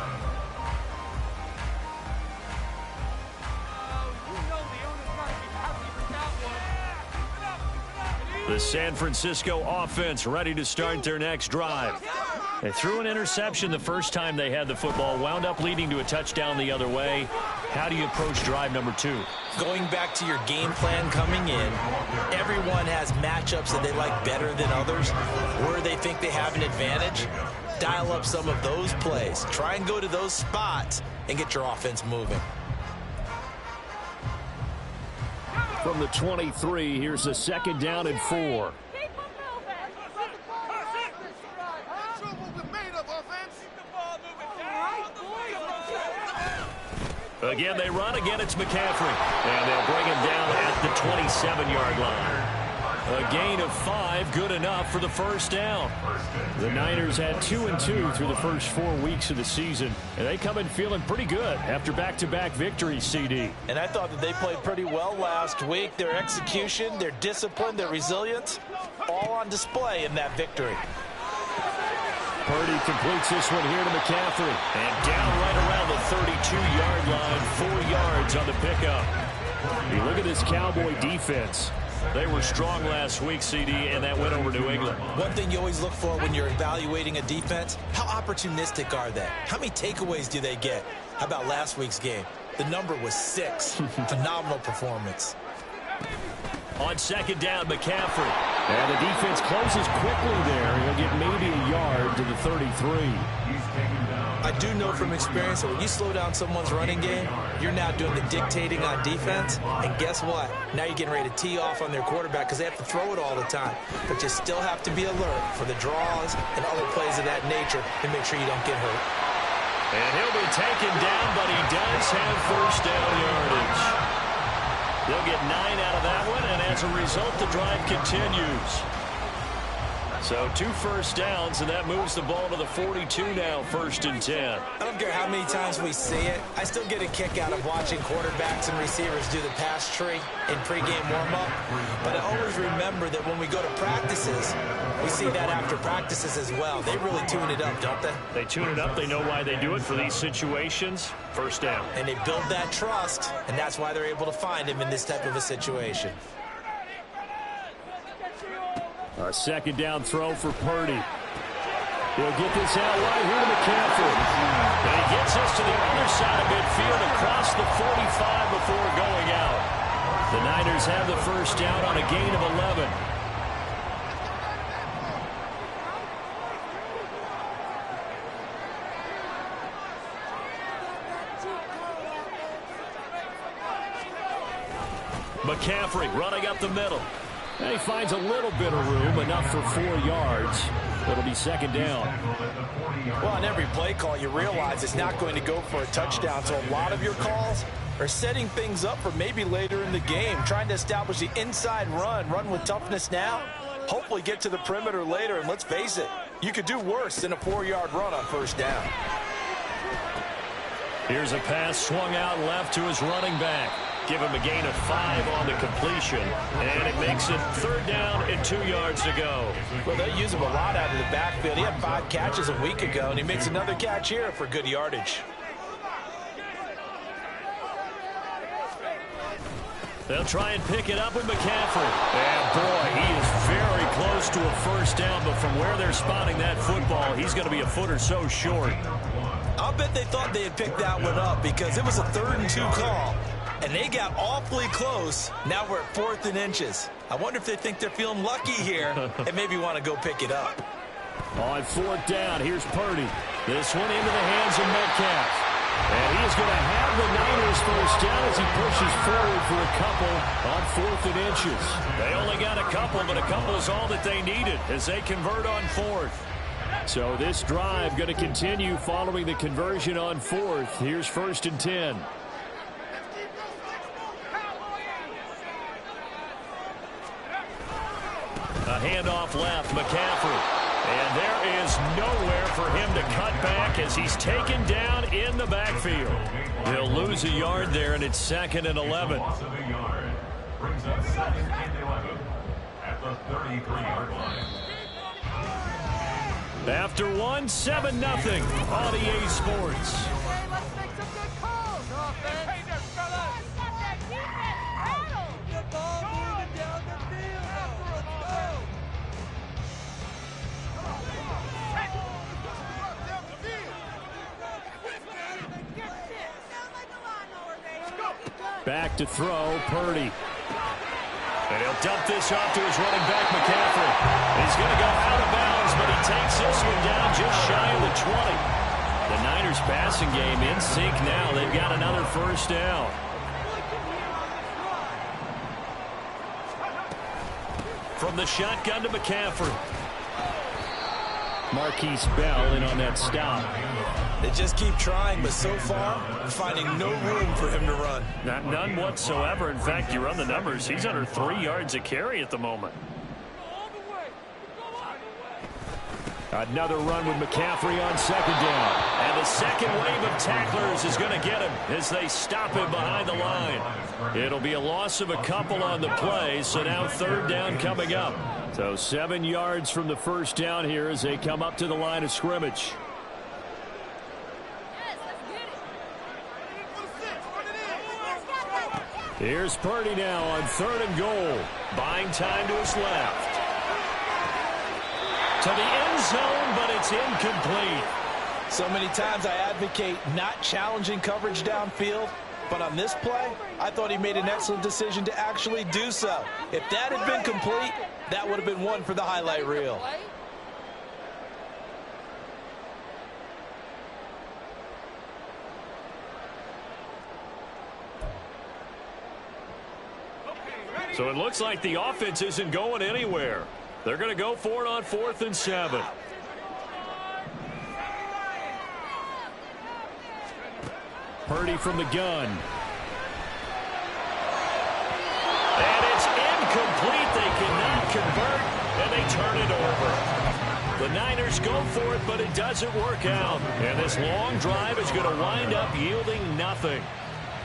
The San Francisco offense ready to start their next drive. They threw an interception the first time they had the football, wound up leading to a touchdown the other way. How do you approach drive number 2? Going back to your game plan coming in, everyone has matchups that they like better than others, where they think they have an advantage. Dial up some of those plays. Try and go to those spots and get your offense moving. From the 23, here's a 2nd down and 4. Again, they run. Again, it's McCaffrey. And they'll bring him down at the 27-yard line. A gain of 5, good enough for the first down. The Niners had 2-2 through the first 4 weeks of the season, and they come in feeling pretty good after back-to-back victories, CD. And I thought that they played pretty well last week. Their execution, their discipline, their resilience, all on display in that victory. Purdy completes this one here to McCaffrey. And down right around the 32-yard line, 4 yards on the pickup. You look at this Cowboy defense. They were strong last week, CD, and that went over New England. One thing you always look for when you're evaluating a defense, how opportunistic are they? How many takeaways do they get? How about last week's game? The number was 6. Phenomenal performance. On 2nd down, McCaffrey. And the defense closes quickly there. He'll get maybe a yard to the 33. I do know from experience that when you slow down someone's running game, you're now doing the dictating on defense. And guess what? Now you're getting ready to tee off on their quarterback because they have to throw it all the time. But you still have to be alert for the draws and other plays of that nature to make sure you don't get hurt. And he'll be taken down, but he does have first down yardage. They'll get 9 out of that one, and as a result, the drive continues. So 2 first downs, and that moves the ball to the 42 now, 1st and 10. I don't care how many times we see it. I still get a kick out of watching quarterbacks and receivers do the pass tree in pregame warm-up. But I always remember that when we go to practices, we see that after practices as well. They really tune it up, don't they? They tune it up. They know why they do it for these situations. First down. And they build that trust, and that's why they're able to find him in this type of a situation. A 2nd down throw for Purdy. He'll get this out right here to McCaffrey. And he gets us to the other side of midfield across the 45 before going out. The Niners have the first down on a gain of 11. McCaffrey running up the middle. And he finds a little bit of room, enough for 4 yards. It'll be 2nd down. Well, on every play call, you realize it's not going to go for a touchdown. So a lot of your calls are setting things up for maybe later in the game, trying to establish the inside run with toughness now, hopefully get to the perimeter later. And let's face it, you could do worse than a 4-yard run on first down. Here's a pass swung out left to his running back. Give him a gain of 5 on the completion, and it makes it 3rd down and 2 yards to go. Well, they use him a lot out of the backfield. He had 5 catches a week ago, and he makes another catch here for good yardage. They'll try and pick it up with McCaffrey. And, boy, he is very close to a first down, but from where they're spotting that football, he's going to be a foot or so short. I'll bet they thought they had picked that one up because it was a 3rd and 2 call. And they got awfully close. Now we're at 4th and inches. I wonder if they think they're feeling lucky here and maybe want to go pick it up. On 4th down, here's Purdy. This one into the hands of Metcalf. And he is going to have the Niners first down as he pushes forward for a couple on 4th and inches. They only got a couple, but a couple is all that they needed as they convert on 4th. So this drive going to continue following the conversion on 4th. Here's 1st and 10. A handoff left, McCaffrey. And there is nowhere for him to cut back as he's taken down in the backfield. They'll lose a yard there, and it's 2nd and 11. Loss of a yard brings up 2nd and 11 at the 33-yard line. After 1, 7-0 on EA Sports. Back to throw, Purdy. And he'll dump this off to his running back, McCaffrey. He's going to go out of bounds, but he takes this one down just shy of the 20. The Niners passing game in sync now. They've got another first down. From the shotgun to McCaffrey. Marquise Bell in on that stop. They just keep trying, but so far, finding no room for him to run. None whatsoever. In fact, you run the numbers. He's under 3 yards a carry at the moment. Another run with McCaffrey on 2nd down. And the second wave of tacklers is going to get him as they stop him behind the line. It'll be a loss of a couple on the play, so now 3rd down coming up. So 7 yards from the first down here as they come up to the line of scrimmage. Here's Purdy now on 3rd and goal. Buying time to his left. To the end zone, but it's incomplete. So many times I advocate not challenging coverage downfield, but on this play, I thought he made an excellent decision to actually do so. If that had been complete, that would have been one for the highlight reel. So it looks like the offense isn't going anywhere. They're going to go for it on 4th and 7. Purdy from the gun. And it's incomplete. They cannot convert, and they turn it over. The Niners go for it, but it doesn't work out. And this long drive is going to wind up yielding nothing.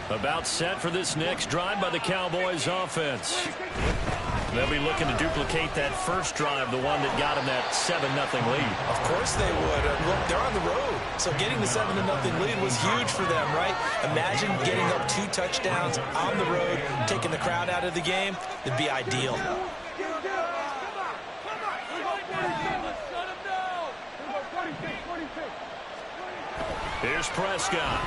About set for this next drive by the Cowboys offense. They'll be looking to duplicate that first drive, the one that got them that 7-0 lead. Of course they would. Look, they're on the road. So getting the 7-0 lead was huge for them, right? Imagine getting up 2 touchdowns on the road, taking the crowd out of the game. It'd be ideal. Here's Prescott.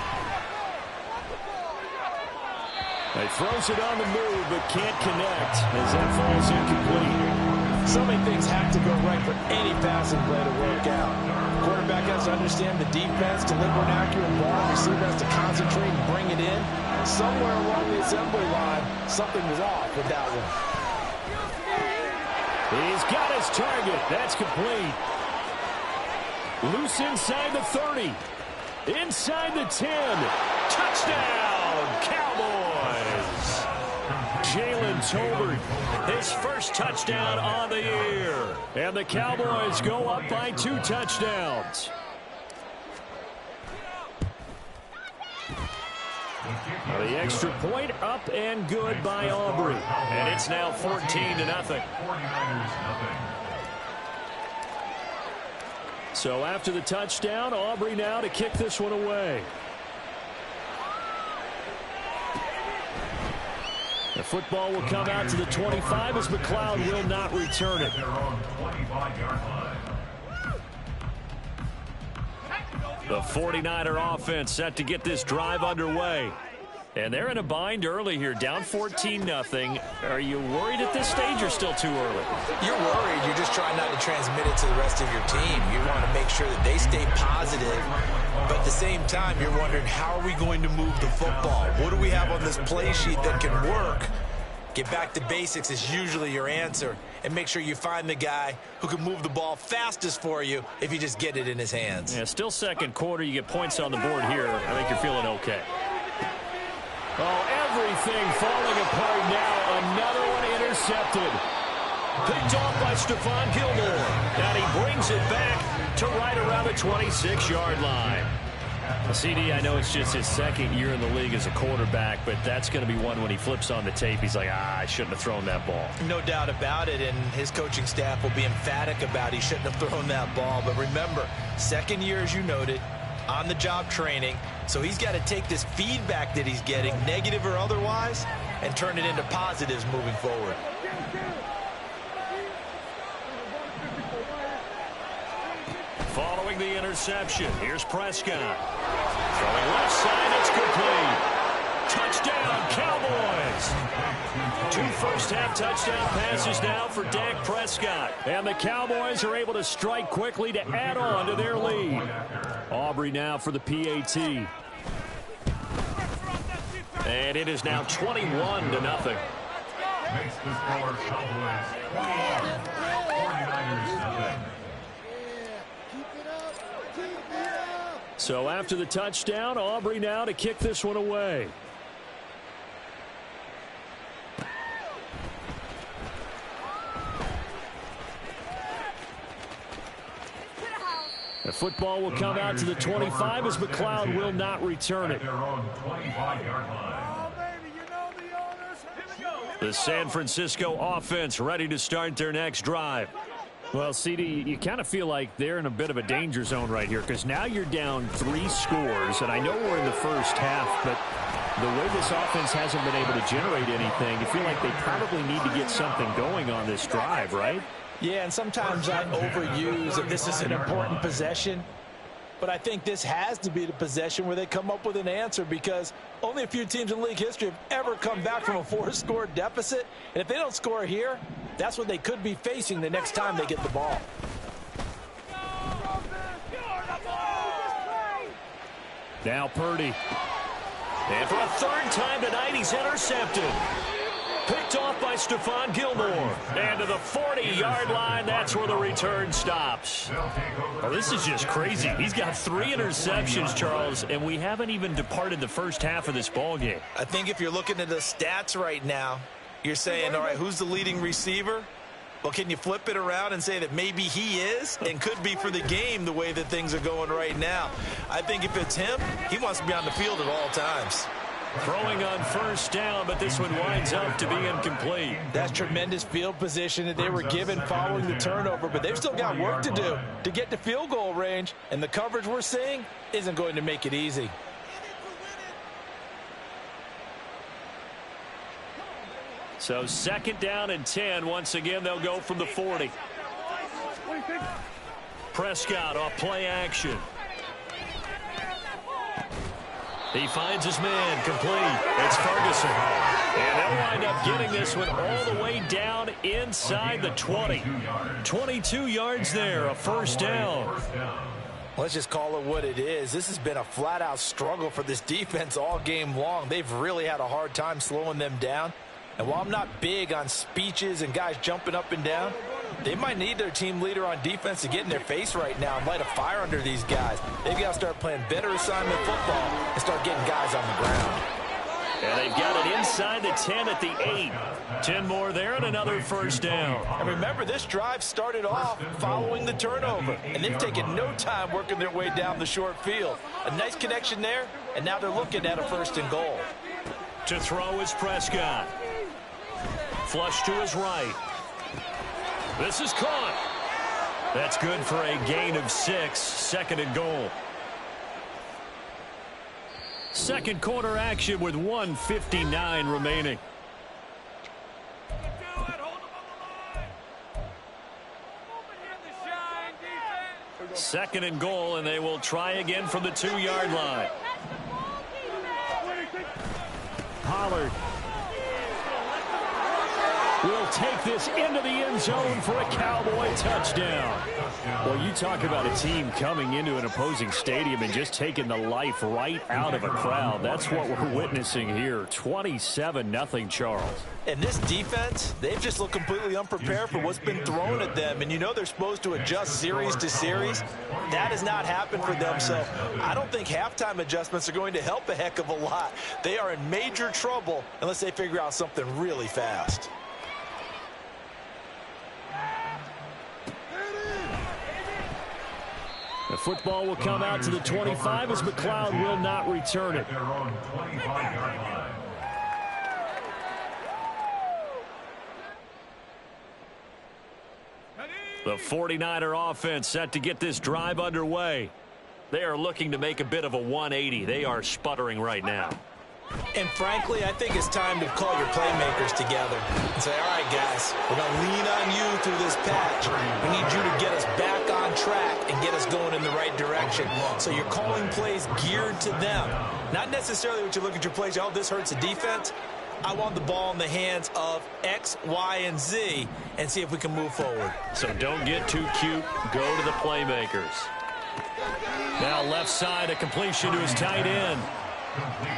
He throws it on the move, but can't connect as that falls incomplete. So many things have to go right for any passing play to work out. Quarterback has to understand the defense, deliver an accurate ball, receiver has to concentrate and bring it in. Somewhere along the assembly line, something was off with that one. He's got his target. That's complete. Loose inside the 30. Inside the 10. Touchdown, Cowboys. Jalen Tolbert, his first touchdown on the year. And the Cowboys go up by 2 touchdowns. The extra point up and good by Aubrey. And it's now 14-0. So after the touchdown, Aubrey now to kick this one away. The football will come out to the 25 as McLeod will not return it. The 49er offense set to get this drive underway. And they're in a bind early here, down 14-0. Are you worried at this stage or still too early? You're worried. You're just trying not to transmit it to the rest of your team. You want to make sure that they stay positive. But at the same time, you're wondering, how are we going to move the football? What do we have on this play sheet that can work? Get back to basics is usually your answer. And make sure you find the guy who can move the ball fastest for you if you just get it in his hands. Yeah, still second quarter. You get points on the board here. I think you're feeling okay. Oh, everything falling apart now. Another one intercepted. Picked off by Stephon Gilmore. And he brings it back to right around the 26-yard line. CD, I know it's just his second year in the league as a quarterback, but that's going to be one when he flips on the tape, he's like, I shouldn't have thrown that ball. No doubt about it, and his coaching staff will be emphatic about he shouldn't have thrown that ball. But remember, second year, as you noted, on-the-job training, so he's got to take this feedback that he's getting, negative or otherwise, and turn it into positives moving forward. Following the interception, here's Prescott. Throwing left side, it's complete. Touchdown, Cowboys. 2 first-half touchdown passes now for Dak Prescott. And the Cowboys are able to strike quickly to add on to their lead. Aubrey now for the PAT. And it is now 21-0. Makes the score Cowboys 21, 49ers 7. So after the touchdown, Aubrey now to kick this one away. The football will come out to the 25 as McLeod will not return it. The San Francisco offense ready to start their next drive. Well, CD, you kind of feel like they're in a bit of a danger zone right here because now you're down 3 scores, and I know we're in the first half, but the way this offense hasn't been able to generate anything, you feel like they probably need to get something going on this drive, right? Yeah, and sometimes I overuse if this is an important possession. But I think this has to be the possession where they come up with an answer because only a few teams in league history have ever come back from a 4-score deficit. And if they don't score here, that's what they could be facing the next time they get the ball. Now Purdy. And for a 3rd time tonight, he's intercepted. Picked off by Stephon Gilmore. And to the 40-yard line, that's where the return stops. Oh, this is just crazy. He's got 3 interceptions, Charles, and we haven't even departed the first half of this ball game. I think if you're looking at the stats right now, you're saying, all right, who's the leading receiver? Well, can you flip it around and say that maybe he is and could be for the game the way that things are going right now? I think if it's him, he wants to be on the field at all times. Throwing on 1st down, but this one winds up to be incomplete. That's tremendous field position that they were given following the turnover, but they've still got work to do to get to field goal range, and the coverage we're seeing isn't going to make it easy. So 2nd down and 10. Once again, they'll go from the 40. Prescott off play action. He finds his man, complete. It's Ferguson. And they'll wind up getting this one all the way down inside the 20. 22 yards there, a 1st down. Let's just call it what it is. This has been a flat-out struggle for this defense all game long. They've really had a hard time slowing them down. And while I'm not big on speeches and guys jumping up and down, they might need their team leader on defense to get in their face right now and light a fire under these guys. They've got to start playing better assignment football and start getting guys on the ground. And they've got it inside the 10 at the 8. 10 more there and another 1st down. And remember, this drive started off following the turnover, and they've taken no time working their way down the short field. A nice connection there, and now they're looking at a 1st and goal. To throw is Prescott. Flush to his right. This is caught. That's good for a gain of 6. 2nd and goal. 2nd quarter action with 1:59 remaining. 2nd and goal, and they will try again from the 2-yard line. Pollard will take this into the end zone for a Cowboy touchdown. Well, you talk about a team coming into an opposing stadium and just taking the life right out of a crowd. That's what we're witnessing here. 27-0, Charles. And this defense, they've just looked completely unprepared for what's been thrown at them. And you know they're supposed to adjust series to series. That has not happened for them. So I don't think halftime adjustments are going to help a heck of a lot. They are in major trouble unless they figure out something really fast. The football will come out to the 25 as McLeod will not return it. Their own 25-yard line. The 49er offense set to get this drive underway. They are looking to make a bit of a 180. They are sputtering right now. And frankly, I think it's time to call your playmakers together and say, all right, guys, we're going to lean on you through this patch. We need you to get us back on track and get us going in the right direction. So you're calling plays geared to them. Not necessarily what you look at your plays, oh, this hurts the defense. I want the ball in the hands of X, Y, and Z and see if we can move forward. So don't get too cute. Go to the playmakers. Now left side, a completion to his tight end.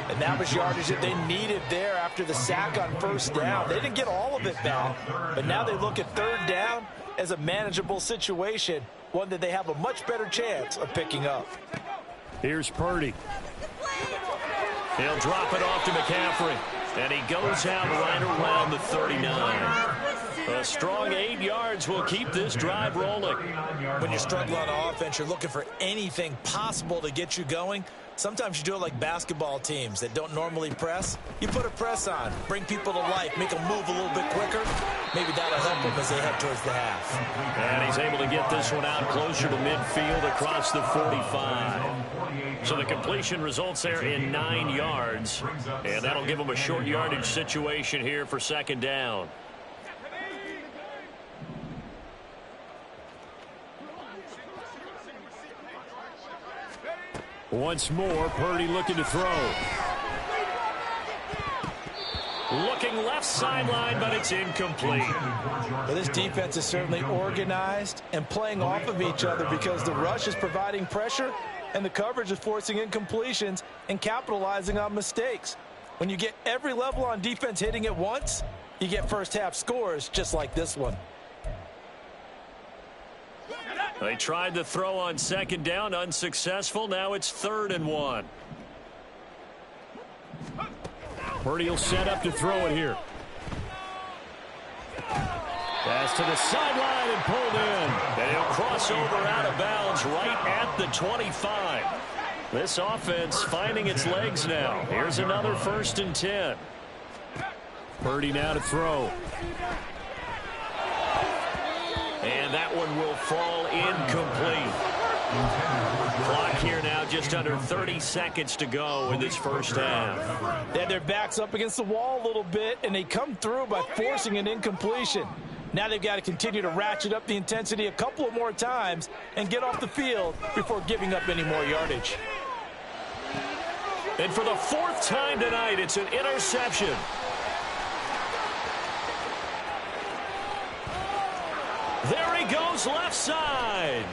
And that was yardage that they needed there after the sack on first down. They didn't get all of it back, but now they look at third down as a manageable situation, one that they have a much better chance of picking up. Here's Purdy. He'll drop it off to McCaffrey. And he goes out right around the 39. A strong 8 yards will keep this drive rolling. When you struggle on offense, you're looking for anything possible to get you going. Sometimes you do it like basketball teams that don't normally press. You put a press on, bring people to life, make them move a little bit quicker. Maybe that'll help them as they head towards the half. And he's able to get this one out closer to midfield across the 45. So the completion results there in 9 yards. And that'll give them a short yardage situation here for second down. Once more, Purdy looking to throw. Looking left sideline, but it's incomplete. Well, this defense is certainly organized and playing off of each other because the rush is providing pressure and the coverage is forcing incompletions and capitalizing on mistakes. When you get every level on defense hitting at once, you get first half scores just like this one. They tried to throw on second down, unsuccessful. Now it's 3rd and 1. Purdy will set up to throw it here. Pass to the sideline and pulled in. And he'll cross over out of bounds right at the 25. This offense finding its legs now. Here's another 1st and 10. Purdy now to throw. And that one will fall incomplete. Clock here now, just under 30 seconds to go in this first half. They had their backs up against the wall a little bit, and they come through by forcing an incompletion. Now they've got to continue to ratchet up the intensity a couple of more times and get off the field before giving up any more yardage. And for the 4th time tonight, it's an interception. There he goes left side.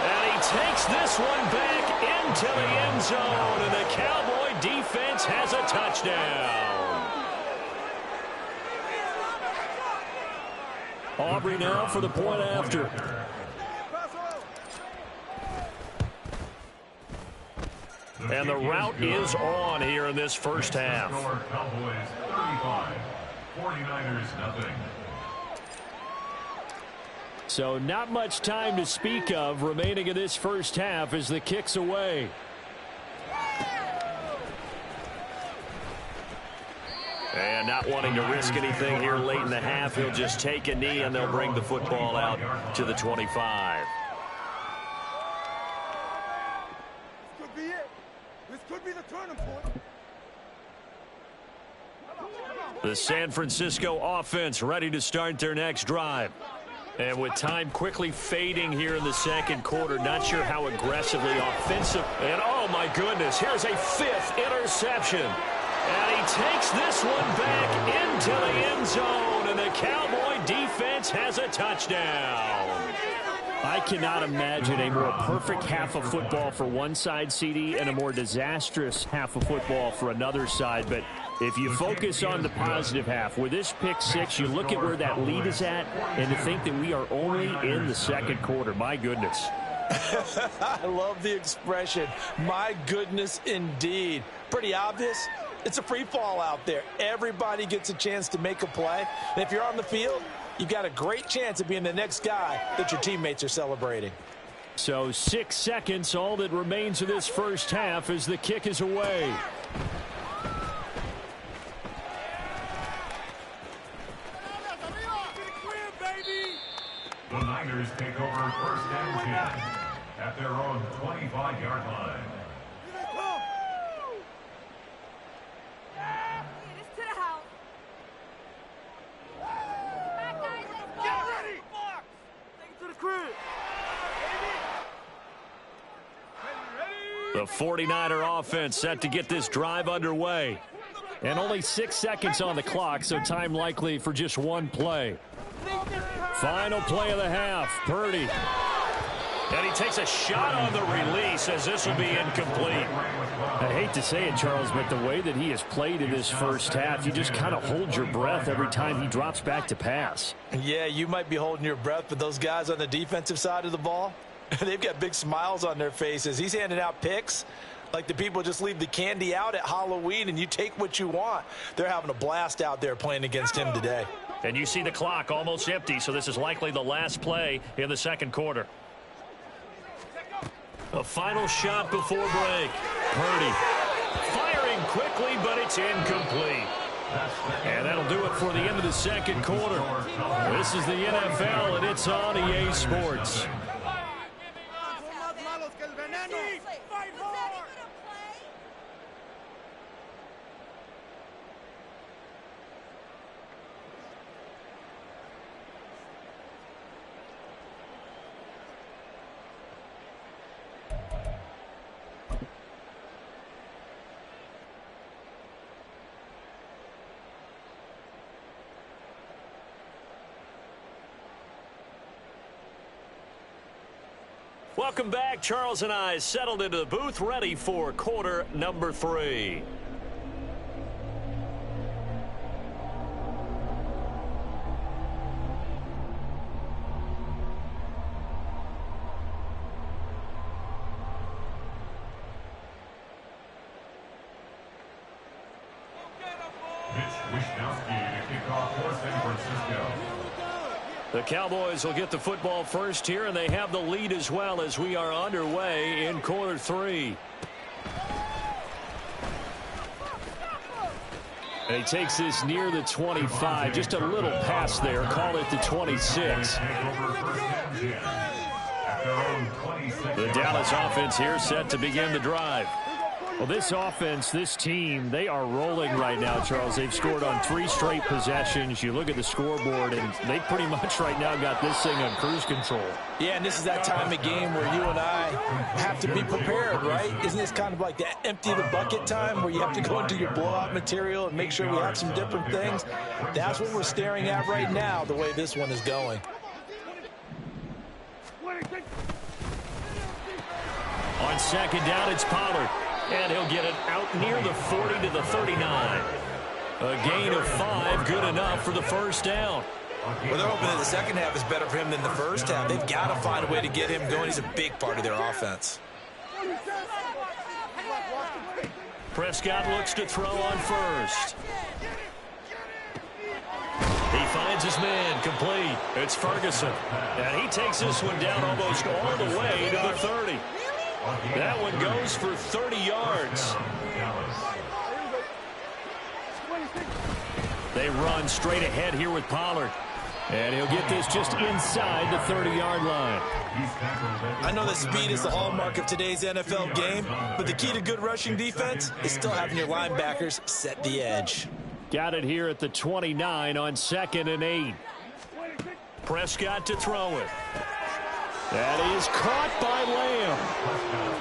And he takes this one back into the end zone. And the Cowboy defense has a touchdown. Aubrey now for the point after. And the route is on here in this first half. Cowboys 35, 49ers nothing. So not much time to speak of remaining in this first half as the kick's away. And not wanting to risk anything here late in the half, he'll just take a knee and they'll bring the football out to the 25. This could be it. This could be the turning point. The San Francisco offense ready to start their next drive. And with time quickly fading here in the second quarter, not sure how aggressively offensive. And oh my goodness, here's a 5th interception. And he takes this one back into the end zone. And the Cowboy defense has a touchdown. I cannot imagine a more perfect half of football for one side, CD, and a more disastrous half of football for another side. But if you focus on the positive half, with this pick 6, you look at where that lead is at, and to think that we are only in the second quarter. My goodness. I love the expression. My goodness, indeed. Pretty obvious. It's a free fall out there. Everybody gets a chance to make a play. And if you're on the field, you've got a great chance of being the next guy that your teammates are celebrating. So 6 seconds, all that remains of this first half as the kick is away. The Niners take over first and 10 at their own 25-yard line. The 49er offense set to get this drive underway. And only 6 seconds on the clock, so time likely for just one play. Final play of the half, Purdy. And he takes a shot on the release as this will be incomplete. I hate to say it, Charles, but the way that he has played in this first half, you just kind of hold your breath every time he drops back to pass. Yeah, you might be holding your breath, but those guys on the defensive side of the ball, they've got big smiles on their faces. He's handing out picks like the people just leave the candy out at Halloween and you take what you want. They're having a blast out there playing against him today. And you see the clock almost empty, so this is likely the last play in the second quarter. A final shot before break. Purdy firing quickly, but it's incomplete. And that'll do it for the end of the second quarter. This is the NFL, and it's on EA Sports. Welcome back. Charles and I settled into the booth, ready for quarter number 3. The Cowboys will get the football first here, and they have the lead as well as we are underway in quarter 3. And he takes this near the 25, just a little past there, call it the 26. The Dallas offense here set to begin the drive. Well, this offense, this team, they are rolling right now, Charles. They've scored on 3 straight possessions. You look at the scoreboard, and they pretty much right now got this thing on cruise control. Yeah, and this is that time of game where you and I have to be prepared, right? Isn't this kind of like the empty the bucket time where you have to go into your blowout material and make sure we have some different things? That's what we're staring at right now, the way this one is going. On second down, it's Pollard. And he'll get it out near the 40 to the 39. A gain of 5, good enough for the first down. Well, they're hoping that the second half is better for him than the first half. They've got to find a way to get him going. He's a big part of their offense. Prescott looks to throw on first. He finds his man, complete. It's Ferguson. And he takes this one down almost all the way to the 30. That one goes for 30 yards. They run straight ahead here with Pollard. And he'll get this just inside the 30-yard line. I know that speed is the hallmark of today's NFL game, but the key to good rushing defense is still having your linebackers set the edge. Got it here at the 29 on 2nd and 8. Prescott to throw it. That is caught by Lamb.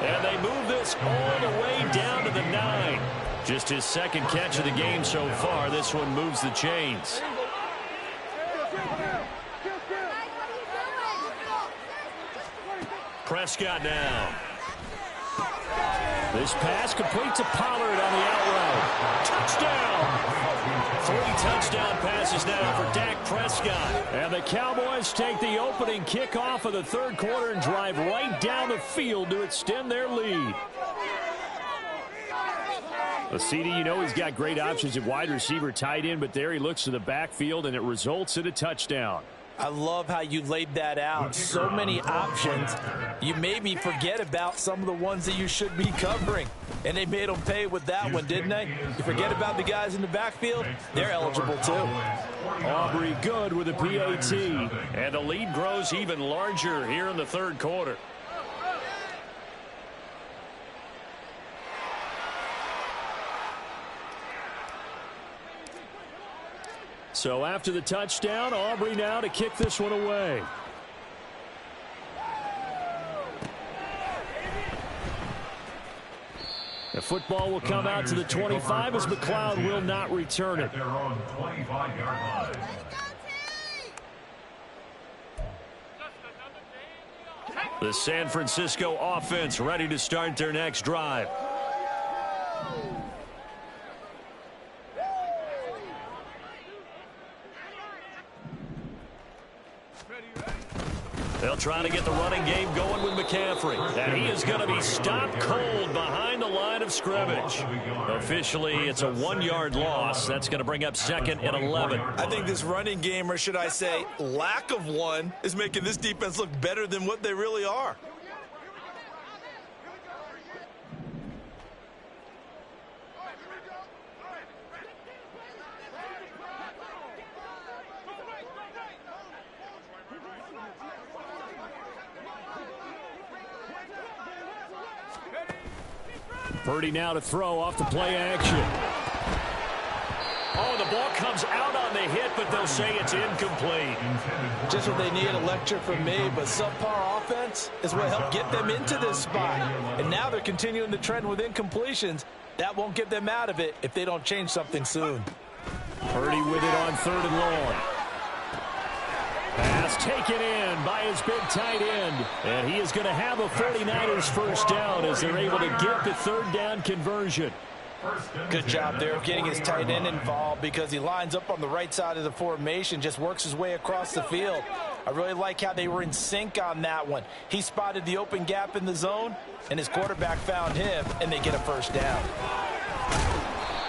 And they move this all the way down to the 9. Just his second catch of the game so far. This one moves the chains. Prescott now. This pass complete to Pollard on the out route. Touchdown! 3 touchdown passes now for Dak Prescott. And the Cowboys take the opening kickoff of the third quarter and drive right down the field to extend their lead. The CD, you know he's got great options at wide receiver, tight end, but there he looks to the backfield, and it results in a touchdown. I love how you laid that out. So many options. You made me forget about some of the ones that you should be covering. And they made them pay with that one, didn't they? You forget about the guys in the backfield? They're eligible too. Aubrey good with a PAT. And the lead grows even larger here in the third quarter. So after the touchdown, Aubrey now to kick this one away. The football will come out to the 25 as McLeod will not return it. The San Francisco offense ready to start their next drive. They'll try to get the running game going with McCaffrey. And he is going to be stopped cold behind the line of scrimmage. Officially, it's a 1-yard loss. That's going to bring up 2nd and 11. I think this running game, or should I say lack of one, is making this defense look better than what they really are. Purdy now to throw off the play action. Oh, the ball comes out on the hit, but they'll say it's incomplete. Just what they need, a lecture from me, but subpar offense is what helped get them into this spot. And now they're continuing the trend with incompletions. That won't get them out of it if they don't change something soon. Purdy with it on 3rd and long. Pass taken in by his big tight end. And he is going to have a 49ers first down as they're able to get the 3rd down conversion. Good job there of getting his tight end involved because he lines up on the right side of the formation, just works his way across the field. I really like how they were in sync on that one. He spotted the open gap in the zone, and his quarterback found him, and they get a first down.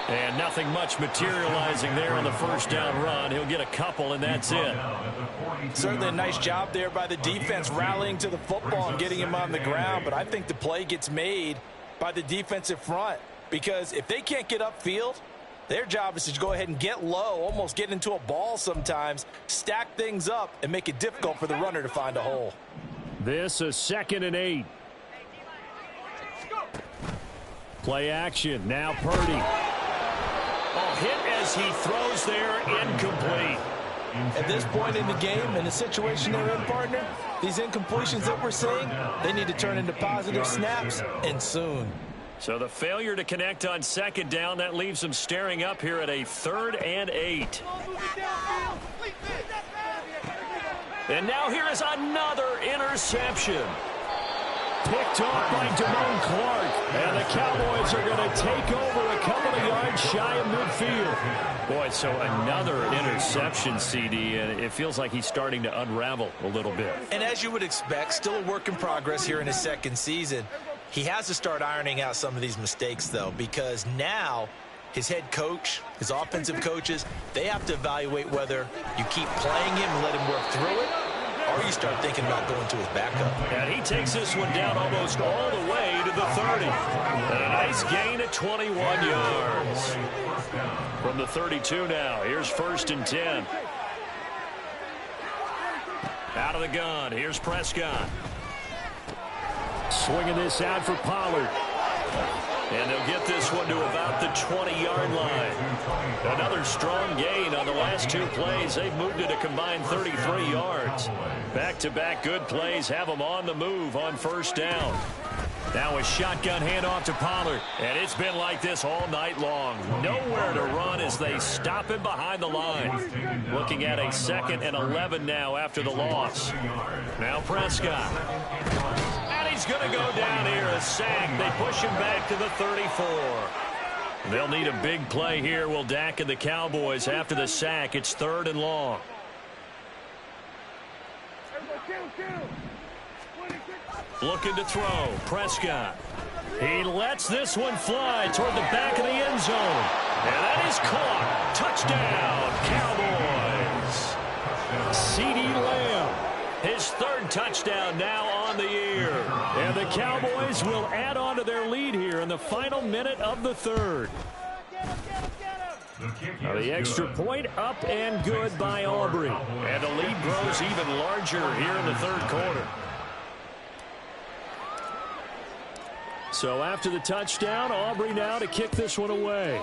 And nothing much materializing there on the first down run. He'll get a couple, and that's it. Certainly a nice job there by the defense rallying to the football and getting him on the ground, but I think the play gets made by the defensive front because if they can't get upfield, their job is to go ahead and get low, almost get into a ball sometimes, stack things up, and make it difficult for the runner to find a hole. This is 2nd and 8. Play action. Now Purdy. Oh, hit as he throws there, incomplete. At this point in the game, in the situation they're in, partner, these incompletions that we're seeing, they need to turn into positive snaps, and soon. So the failure to connect on 2nd down, that leaves them staring up here at a 3rd and 8. And now here is another interception. Picked off by Damone Clark. And the Cowboys are going to take over a couple of yards shy of midfield. Boy, so another interception, CD, and it feels like he's starting to unravel a little bit. And as you would expect, still a work in progress here in his 2nd season. He has to start ironing out some of these mistakes, though, because now his head coach, his offensive coaches, they have to evaluate whether you keep playing him and let him work through it, or you start thinking about going to his backup. And he takes this one down almost all the way to the 30. And a nice gain at 21 yards. From the 32 now, here's 1st and 10. Out of the gun, here's Prescott. Swinging this out for Pollard. And they'll get this one to about the 20-yard line. Another strong gain on the last 2 plays. They've moved it a combined 33 yards. Back-to-back good plays have them on the move on 1st down. Now a shotgun handoff to Pollard. And it's been like this all night long. Nowhere to run as they stop him behind the line. Looking at a 2nd and 11 now after the loss. Now Prescott. He's going to go down here, a sack. They push him back to the 34. They'll need a big play here, will Dak and the Cowboys after the sack. It's 3rd and long. Looking to throw. Prescott. He lets this one fly toward the back of the end zone. And that is caught. Touchdown, Cowboys. CeeDee Lamb, his third touchdown now on the year. And the Cowboys will add on to their lead here in the final minute of the third. Now the extra point up and good by Aubrey. And the lead grows even larger here in the third quarter. So after the touchdown, Aubrey now to kick this one away.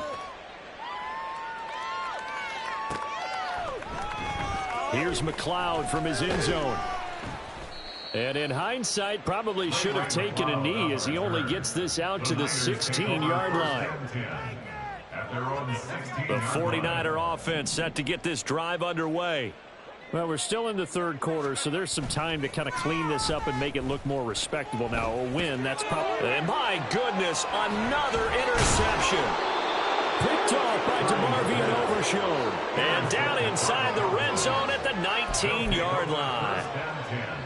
Here's McLeod from his end zone. And in hindsight, probably should have taken a knee as he only gets this out to the 16-yard line. The 49er offense set to get this drive underway. Well, we're still in the third quarter, so there's some time to kind of clean this up and make it look more respectable. Now, a win, that's probably... And my goodness, another interception. Picked off by DeMarvion Overshown. And down inside the red zone at the 19-yard line.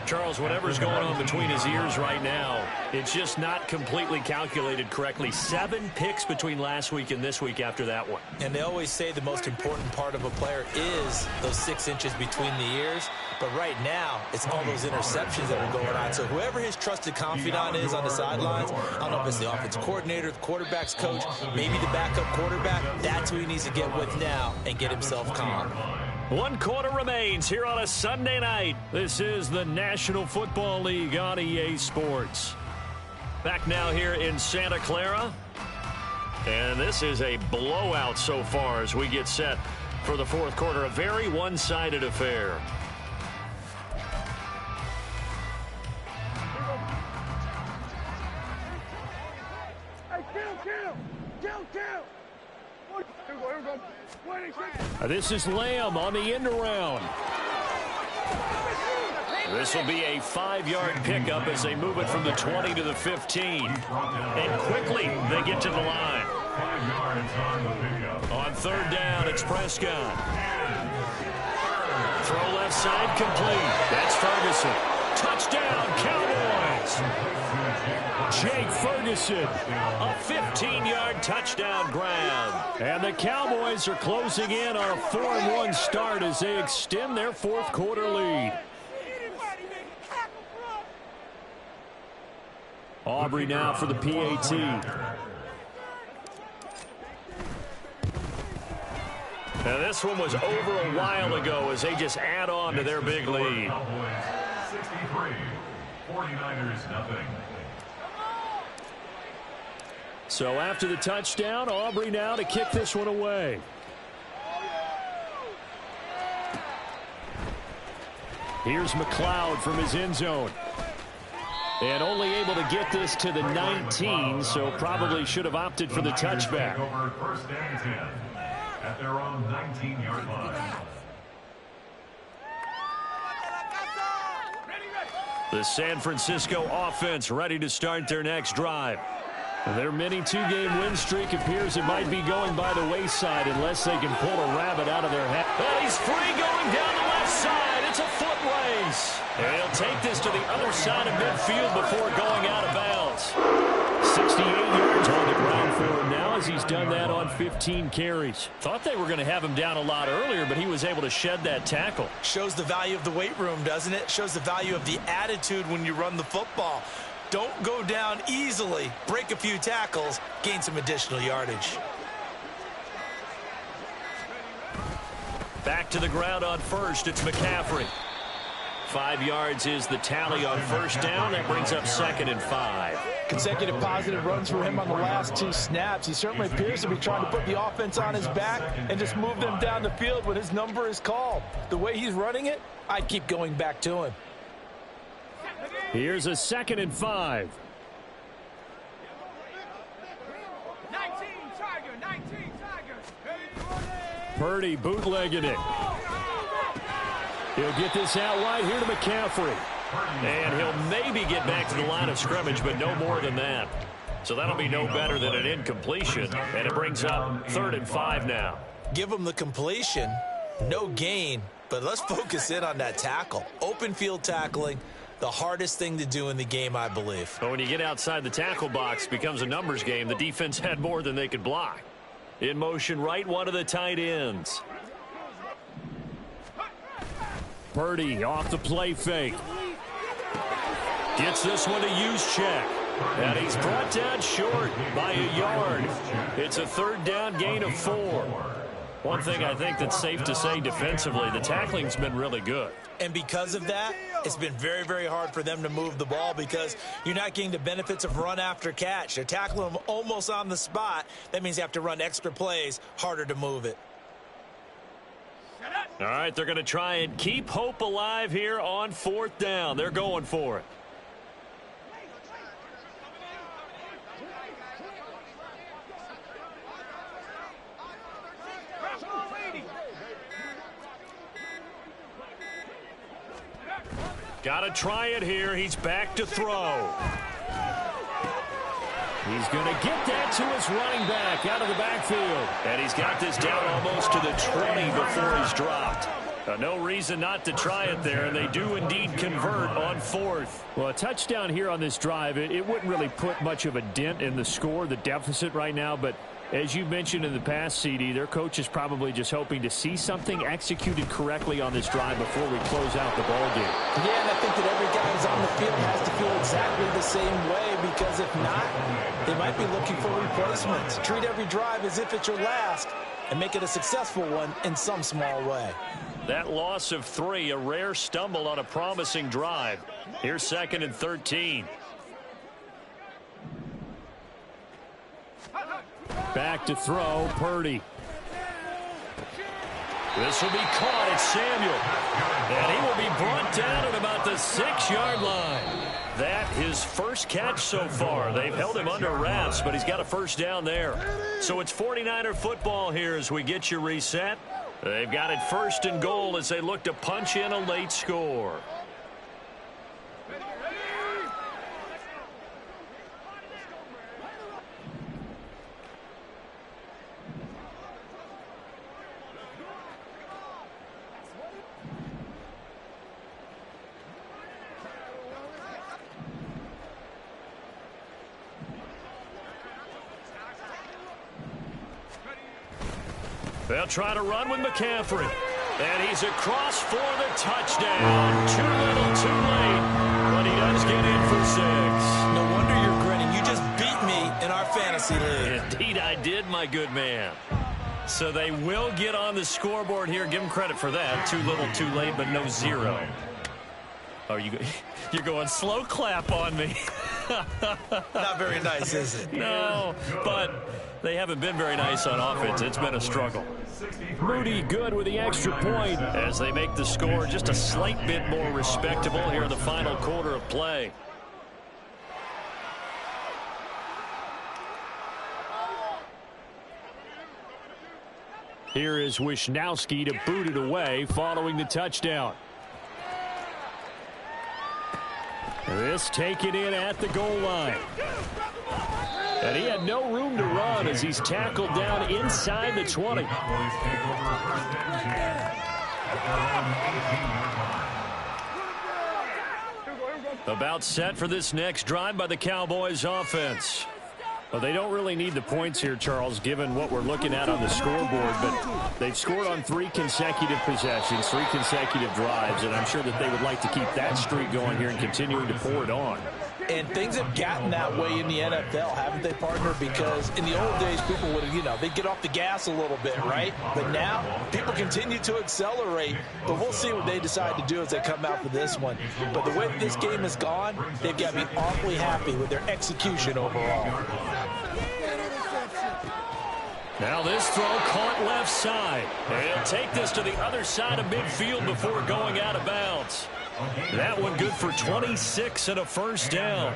Charles, whatever's going on between his ears right now, it's just not completely calculated correctly. 7 picks between last week and this week after that one. And they always say the most important part of a player is those 6 inches between the ears. But right now, it's all those interceptions that are going on. So whoever his trusted confidant is on the sidelines, I don't know if it's the offensive coordinator, the quarterback's coach, maybe the backup quarterback, that's who he needs to get with now and get himself calm. 1 quarter remains here on a Sunday night. This is the National Football League on EA Sports. Back now here in Santa Clara. And this is a blowout so far as we get set for the fourth quarter. A very one-sided affair. This is Lamb on the end around. This will be a 5-yard pickup as they move it from the 20 to the 15. And quickly they get to the line. 5 yards on the pickup. On third down, it's Prescott. Throw left side complete. That's Ferguson. Touchdown, Cowboys. Jake Ferguson, a 15-yard touchdown grab. And the Cowboys are closing in on a 4-1 start as they extend their fourth quarter lead. Aubrey now for the PAT. Now this one was over a while ago as they just add on to their big lead. 63, 49ers nothing. So after the touchdown, Aubrey now to kick this one away. Here's McLeod from his end zone. And only able to get this to the 19, so probably should have opted for the touchback. Over first and 10 at their own 19-yard line. The San Francisco offense ready to start their next drive. Their mini 2-game win streak appears it might be going by the wayside unless they can pull a rabbit out of their hat. And he's free going down the left side. It's a foot race. And he'll take this to the other side of midfield before going out of bounds. 68 yards on the ground for him now as he's done that on 15 carries. Thought they were going to have him down a lot earlier, but he was able to shed that tackle. Shows the value of the weight room, doesn't it? Shows the value of the attitude when you run the football. Don't go down easily. Break a few tackles. Gain some additional yardage. Back to the ground on first. It's McCaffrey. 5 yards is the tally on first down. That brings up 2nd and 5. Consecutive positive runs for him on the last 2 snaps. He certainly appears to be trying to put the offense on his back and just move them down the field when his number is called. The way he's running it, I'd keep going back to him. Here's a 2nd and 5. 19 Tiger. Purdy bootlegging it. He'll get this out wide here to McCaffrey. And he'll maybe get back to the line of scrimmage, but no more than that. So that'll be no better than an incompletion. And it brings up 3rd and 5 now. Give him the completion. No gain. But let's focus in on that tackle. Open field tackling. The hardest thing to do in the game, I believe. But when you get outside the tackle box, it becomes a numbers game. The defense had more than they could block. In motion, right one of the tight ends. Purdy off the play fake. Gets this one to use check. And he's brought down short by a yard. It's a third down gain of 4. One thing I think that's safe to say defensively, the tackling's been really good. And because of that, it's been very, very hard for them to move the ball because you're not getting the benefits of run after catch. They're tackling them almost on the spot. That means you have to run extra plays, harder to move it. All right, they're going to try and keep hope alive here on 4th down. They're going for it. Got to try it here. He's back to throw. He's going to get that to his running back out of the backfield. And he's got this down almost to the 20 before he's dropped. No reason not to try it there, and they do indeed convert on 4th. Well, a touchdown here on this drive, it wouldn't really put much of a dent in the score, the deficit right now, but as you mentioned in the past, CD, their coach is probably just hoping to see something executed correctly on this drive before we close out the ball game. Yeah, and I think that every guy who's on the field has to feel exactly the same way, because if not, they might be looking for replacements. Treat every drive as if it's your last and make it a successful one in some small way. That loss of 3, a rare stumble on a promising drive. Here's 2nd and 13. Back to throw, Purdy. This will be caught. It's Samuel. And he will be brought down at about the 6-yard line. That his first catch so far. They've held him under wraps, but he's got a first down there. So it's 49er football here as we get you reset. They've got it 1st and goal as they look to punch in a late score. They'll try to run with McCaffrey. And he's across for the touchdown. Too little, too late. But he does get in for 6. No wonder you're grinning. You just beat me in our fantasy league. Indeed I did, my good man. So they will get on the scoreboard here. Give them credit for that. Too little, too late, but no 0. Oh, you're going slow clap on me. Not very nice, is it? No, but they haven't been very nice on offense. It's been a struggle. Moody good with the extra point as they make the score just a slight bit more respectable here in the final quarter of play. Here is Wisnowski to boot it away following the touchdown. This taken in at the goal line. And he had no room to run as he's tackled down inside the 20. About set for this next drive by the Cowboys offense. Well, they don't really need the points here, Charles, given what we're looking at on the scoreboard, but they've scored on 3 consecutive possessions, 3 consecutive drives, and I'm sure that they would like to keep that streak going here and continuing to pour it on. And things have gotten that way in the NFL, haven't they, partner? Because in the old days, people would, they'd get off the gas a little bit, right? But now, people continue to accelerate. But we'll see what they decide to do as they come out for this one. But the way that this game has gone, they've got to be awfully happy with their execution overall. Now this throw caught left side. He'll take this to the other side of midfield before going out of bounds. That one good for 26 and a first down.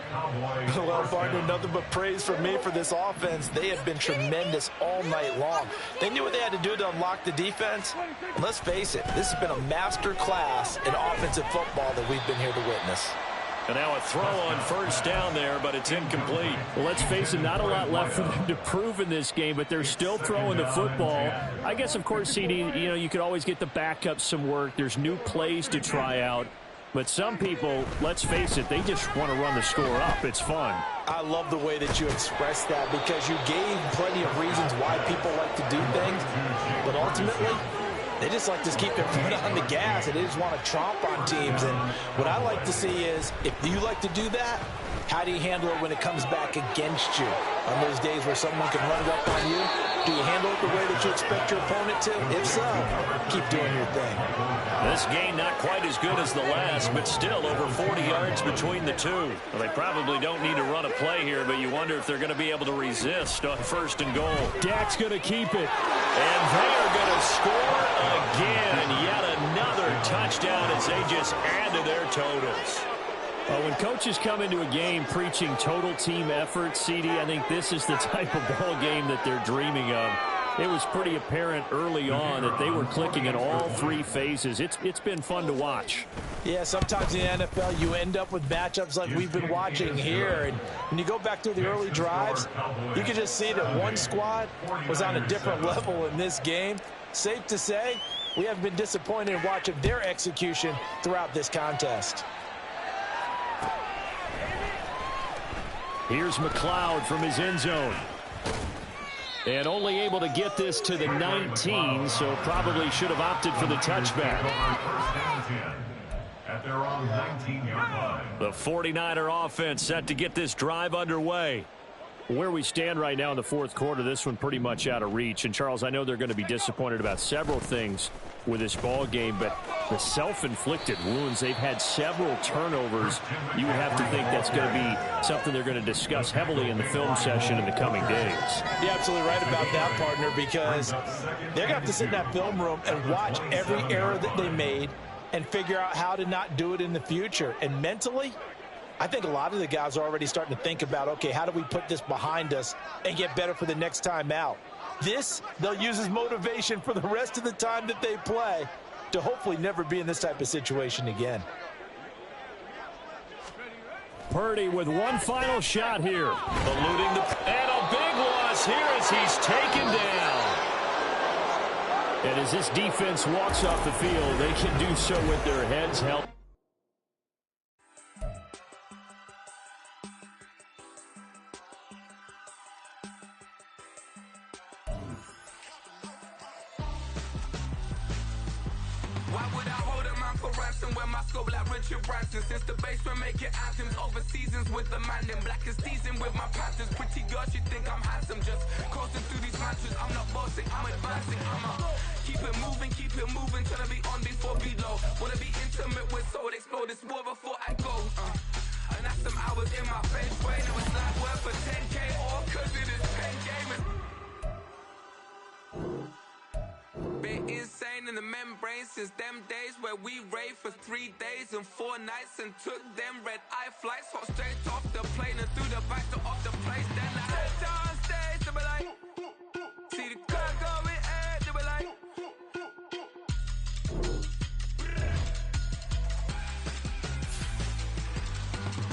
Well, partner, nothing but praise from me for this offense. They have been tremendous all night long. They knew what they had to do to unlock the defense. And let's face it, this has been a master class in offensive football that we've been here to witness. And now a throw on first down there, but it's incomplete. Well, let's face it, not a lot left for them to prove in this game, but they're still throwing the football. I guess, of course, CD, you could always get the backup some work. There's new plays to try out. But some people, let's face it, they just want to run the score up. It's fun. I love the way that you expressed that because you gave plenty of reasons why people like to do things. But ultimately, They just like to keep their foot on the gas, and they just want to tromp on teams. And what I like to see is, if you like to do that, how do you handle it when it comes back against you? On those days where someone can run it up on you, do you handle it the way that you expect your opponent to? If so, keep doing your thing. This game not quite as good as the last, but still over 40 yards between the two. Well, they probably don't need to run a play here, but you wonder if they're going to be able to resist on 1st and goal. Dak's going to keep it. And they are going to score again. Yet another touchdown as they just add to their totals. When coaches come into a game preaching total team effort, CD, I think this is the type of ball game that they're dreaming of. It was pretty apparent early on that they were clicking in all 3 phases. It's been fun to watch. Yeah, sometimes in the NFL you end up with matchups like we've been watching here. And when you go back to the early drives, you can just see that one squad was on a different level in this game. Safe to say, we have been disappointed in watching their execution throughout this contest. Here's McLeod from his end zone. And only able to get this to the 19, so probably should have opted for the touchback. At their own 19-yard line. The 49er offense set to get this drive underway. Where we stand right now in the 4th quarter, this one pretty much out of reach. And, Charles, I know they're going to be disappointed about several things with this ball game, but the self-inflicted wounds, they've had several turnovers. You would have to think that's going to be something they're going to discuss heavily in the film session in the coming days. You're absolutely right about that, partner, because they're going to have to sit in that film room and watch every error that they made and figure out how to not do it in the future. And mentally, I think a lot of the guys are already starting to think about, okay, how do we put this behind us and get better for the next time out? This, they'll use as motivation for the rest of the time that they play to hopefully never be in this type of situation again. Purdy with one final shot here. Eluding and a big loss here as he's taken down. And as this defense walks off the field, they can do so with their heads held. Since the basement making anthems over seasons with the man in black is seasoned with my patterns. Pretty girls, you think I'm handsome, just coasting through these matches. I'm not bossing, I'm advancing. Keep it moving, trying to be on before below. Wanna be intimate with soul, explore this war before I go. And that's some hours in my face way. Now it's like worth for 10K all cause it is pen game. Been insane in the membrane since them days where we raved for 3 days and 4 nights and took them red-eye flights, hot straight off the plane and through the back door of the place. Then I head down stage, they be like, see the car going air, they be like,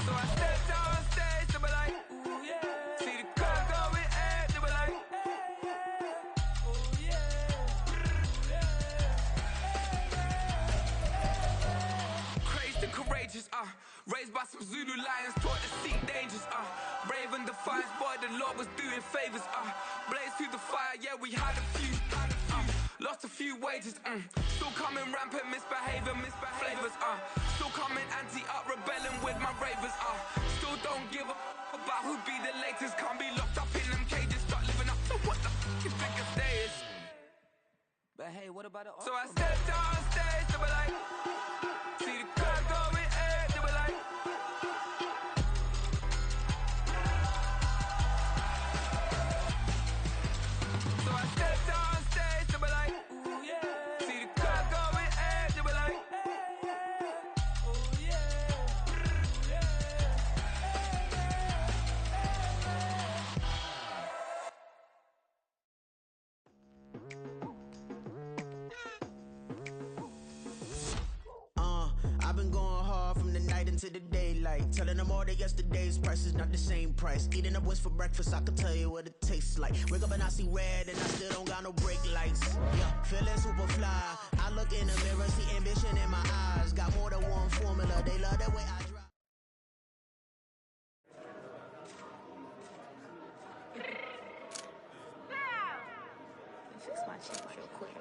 so I step down stage, they be like, ooh yeah, see the car going air, they be like, oh yeah. Courageous, raised by some Zulu lions, taught to seek dangers, brave and defiant, boy, the Lord was doing favors, blaze through the fire, yeah, we had a few, lost a few wages, still coming rampant, misbehaving, flavors, still coming anti-up, rebelling with my ravers, still don't give a about who be the latest, can't be locked up in them cages, start living up to what the you think a day is. But hey, what about it? So I stepped on stage, they were like, see the crowd going air, they were like, so I stepped on stage, they were like, ooh yeah, see the crowd going air, they were like, oh yeah, I've been going hard from the night into the daylight, telling them all that yesterday's price is not the same price. Eating up what's for breakfast, I can tell you what it tastes like. Wake up and I see red and I still don't got no brake lights. Yeah, feeling super fly. I look in the mirror, see ambition in my eyes. Got more than one formula, they love the way I drive. Fix my cheeks real quick.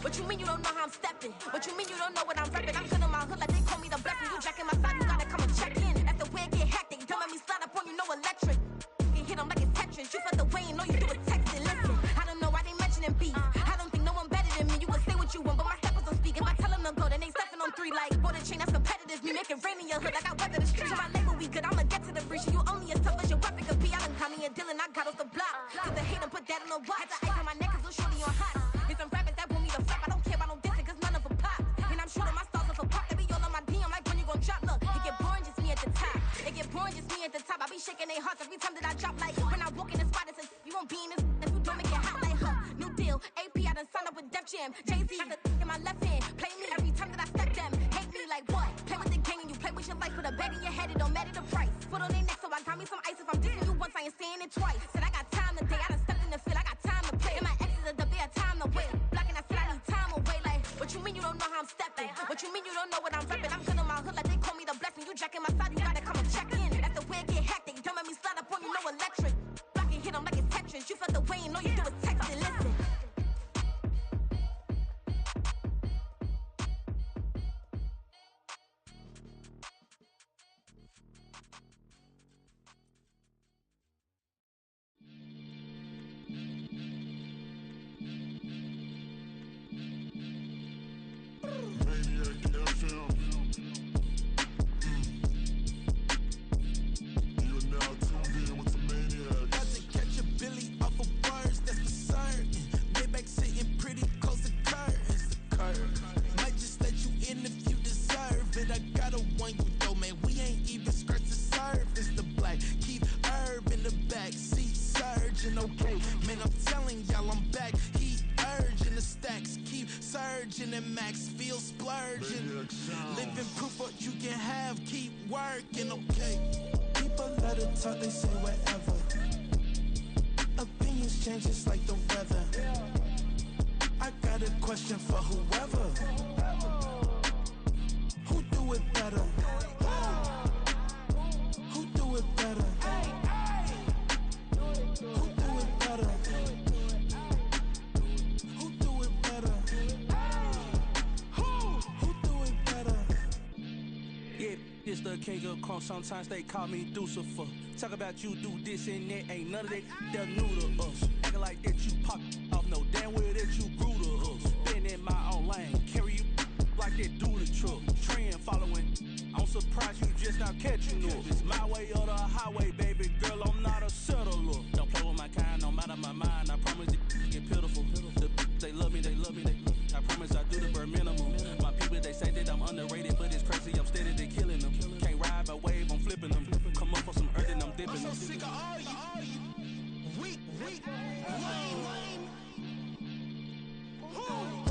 What you mean you don't know how I'm stepping? What you mean you don't know what I'm repping? I'm good in my hood like they call me the blessing. You jacking my side, you gotta come and check in. That's the way it get hectic. Don't make me slide up on you, no electric. You hit them like it's Tetris. You felt the way and all you do is text it. Listen, I don't know why they mentioning beef. I don't think no one better than me. You would say what you want, but my steppers don't speak. If I tell them to go, then they stepping on 3 like border chain. That's competitive. Me making rain in your hood like I weather the streets. So my label we good. I'ma get to the breach. You only as tough as your weapon could be. I done caught me a deal and I got off the block. Cause the hate and put that on the watch. Had the ice on my neck cause little shorty on hot. There's some rappers that want me to flop. I don't care about no dissing cause none of them pop. And I'm shooting my stars off a pop. They be all on my DM like when you gon' drop. Look, it get boring just me at the top. It get boring just me at the top. I be shaking their hearts every time that I drop. Like when I walk in the spot, it says you won't be in this if you don't make it hot like her. New deal, AP, I done signed up with Def Jam. Jay-Z got the in my left hand. Play me every time that I step them. Hate me like what? Play with the gang and you play with your life. Put a bet in your head, it don't matter the price. Foot on their neck, so I got me some ice. If I'm dissing you once, I ain't saying it twice. Said I got time today, I done stepped in the field, I got time to play. And my exes are the bare time to wait. Blocking, I said I need time away. Like, what you mean you don't know how I'm stepping? What you mean you don't know what I'm repping? I'm good in my hood like they call me the blessing. You jacking my side, you gotta come and check in. That's the way it get hectic. Don't make me slide up on you, no electric. Blocking, hit them like it's Tetris. You felt the way and all you do is text it. Listen. And max feel splurging. Living proof what you can have, keep working, okay. People let it talk, they say whatever. Opinions change just like the weather. I got a question for whoever. Who do it better? Who do it better? Who do it better? Who do it better? It's the king of crunk, sometimes they call me Lucifer. Talk about you do this and that, ain't none of that, they're new to us. Acting like that you pop off, no damn well that you grew to us. Been in my own lane, carry you like that do the truck. Trend following, I'm surprised you just not catching up. It's my way or the highway, baby girl, I'm not a settler. Don't play with my kind, no matter my mind, I promise it get pitiful. They love me, they love me, they love me. I promise I do the bare minimum. My people, they say that I'm underrated, but it's crazy, I'm steady, they killing them. Can't ride my wave, I'm flipping them. Come up for some earth and I'm dipping them. I'm so sick of all you weak, lame.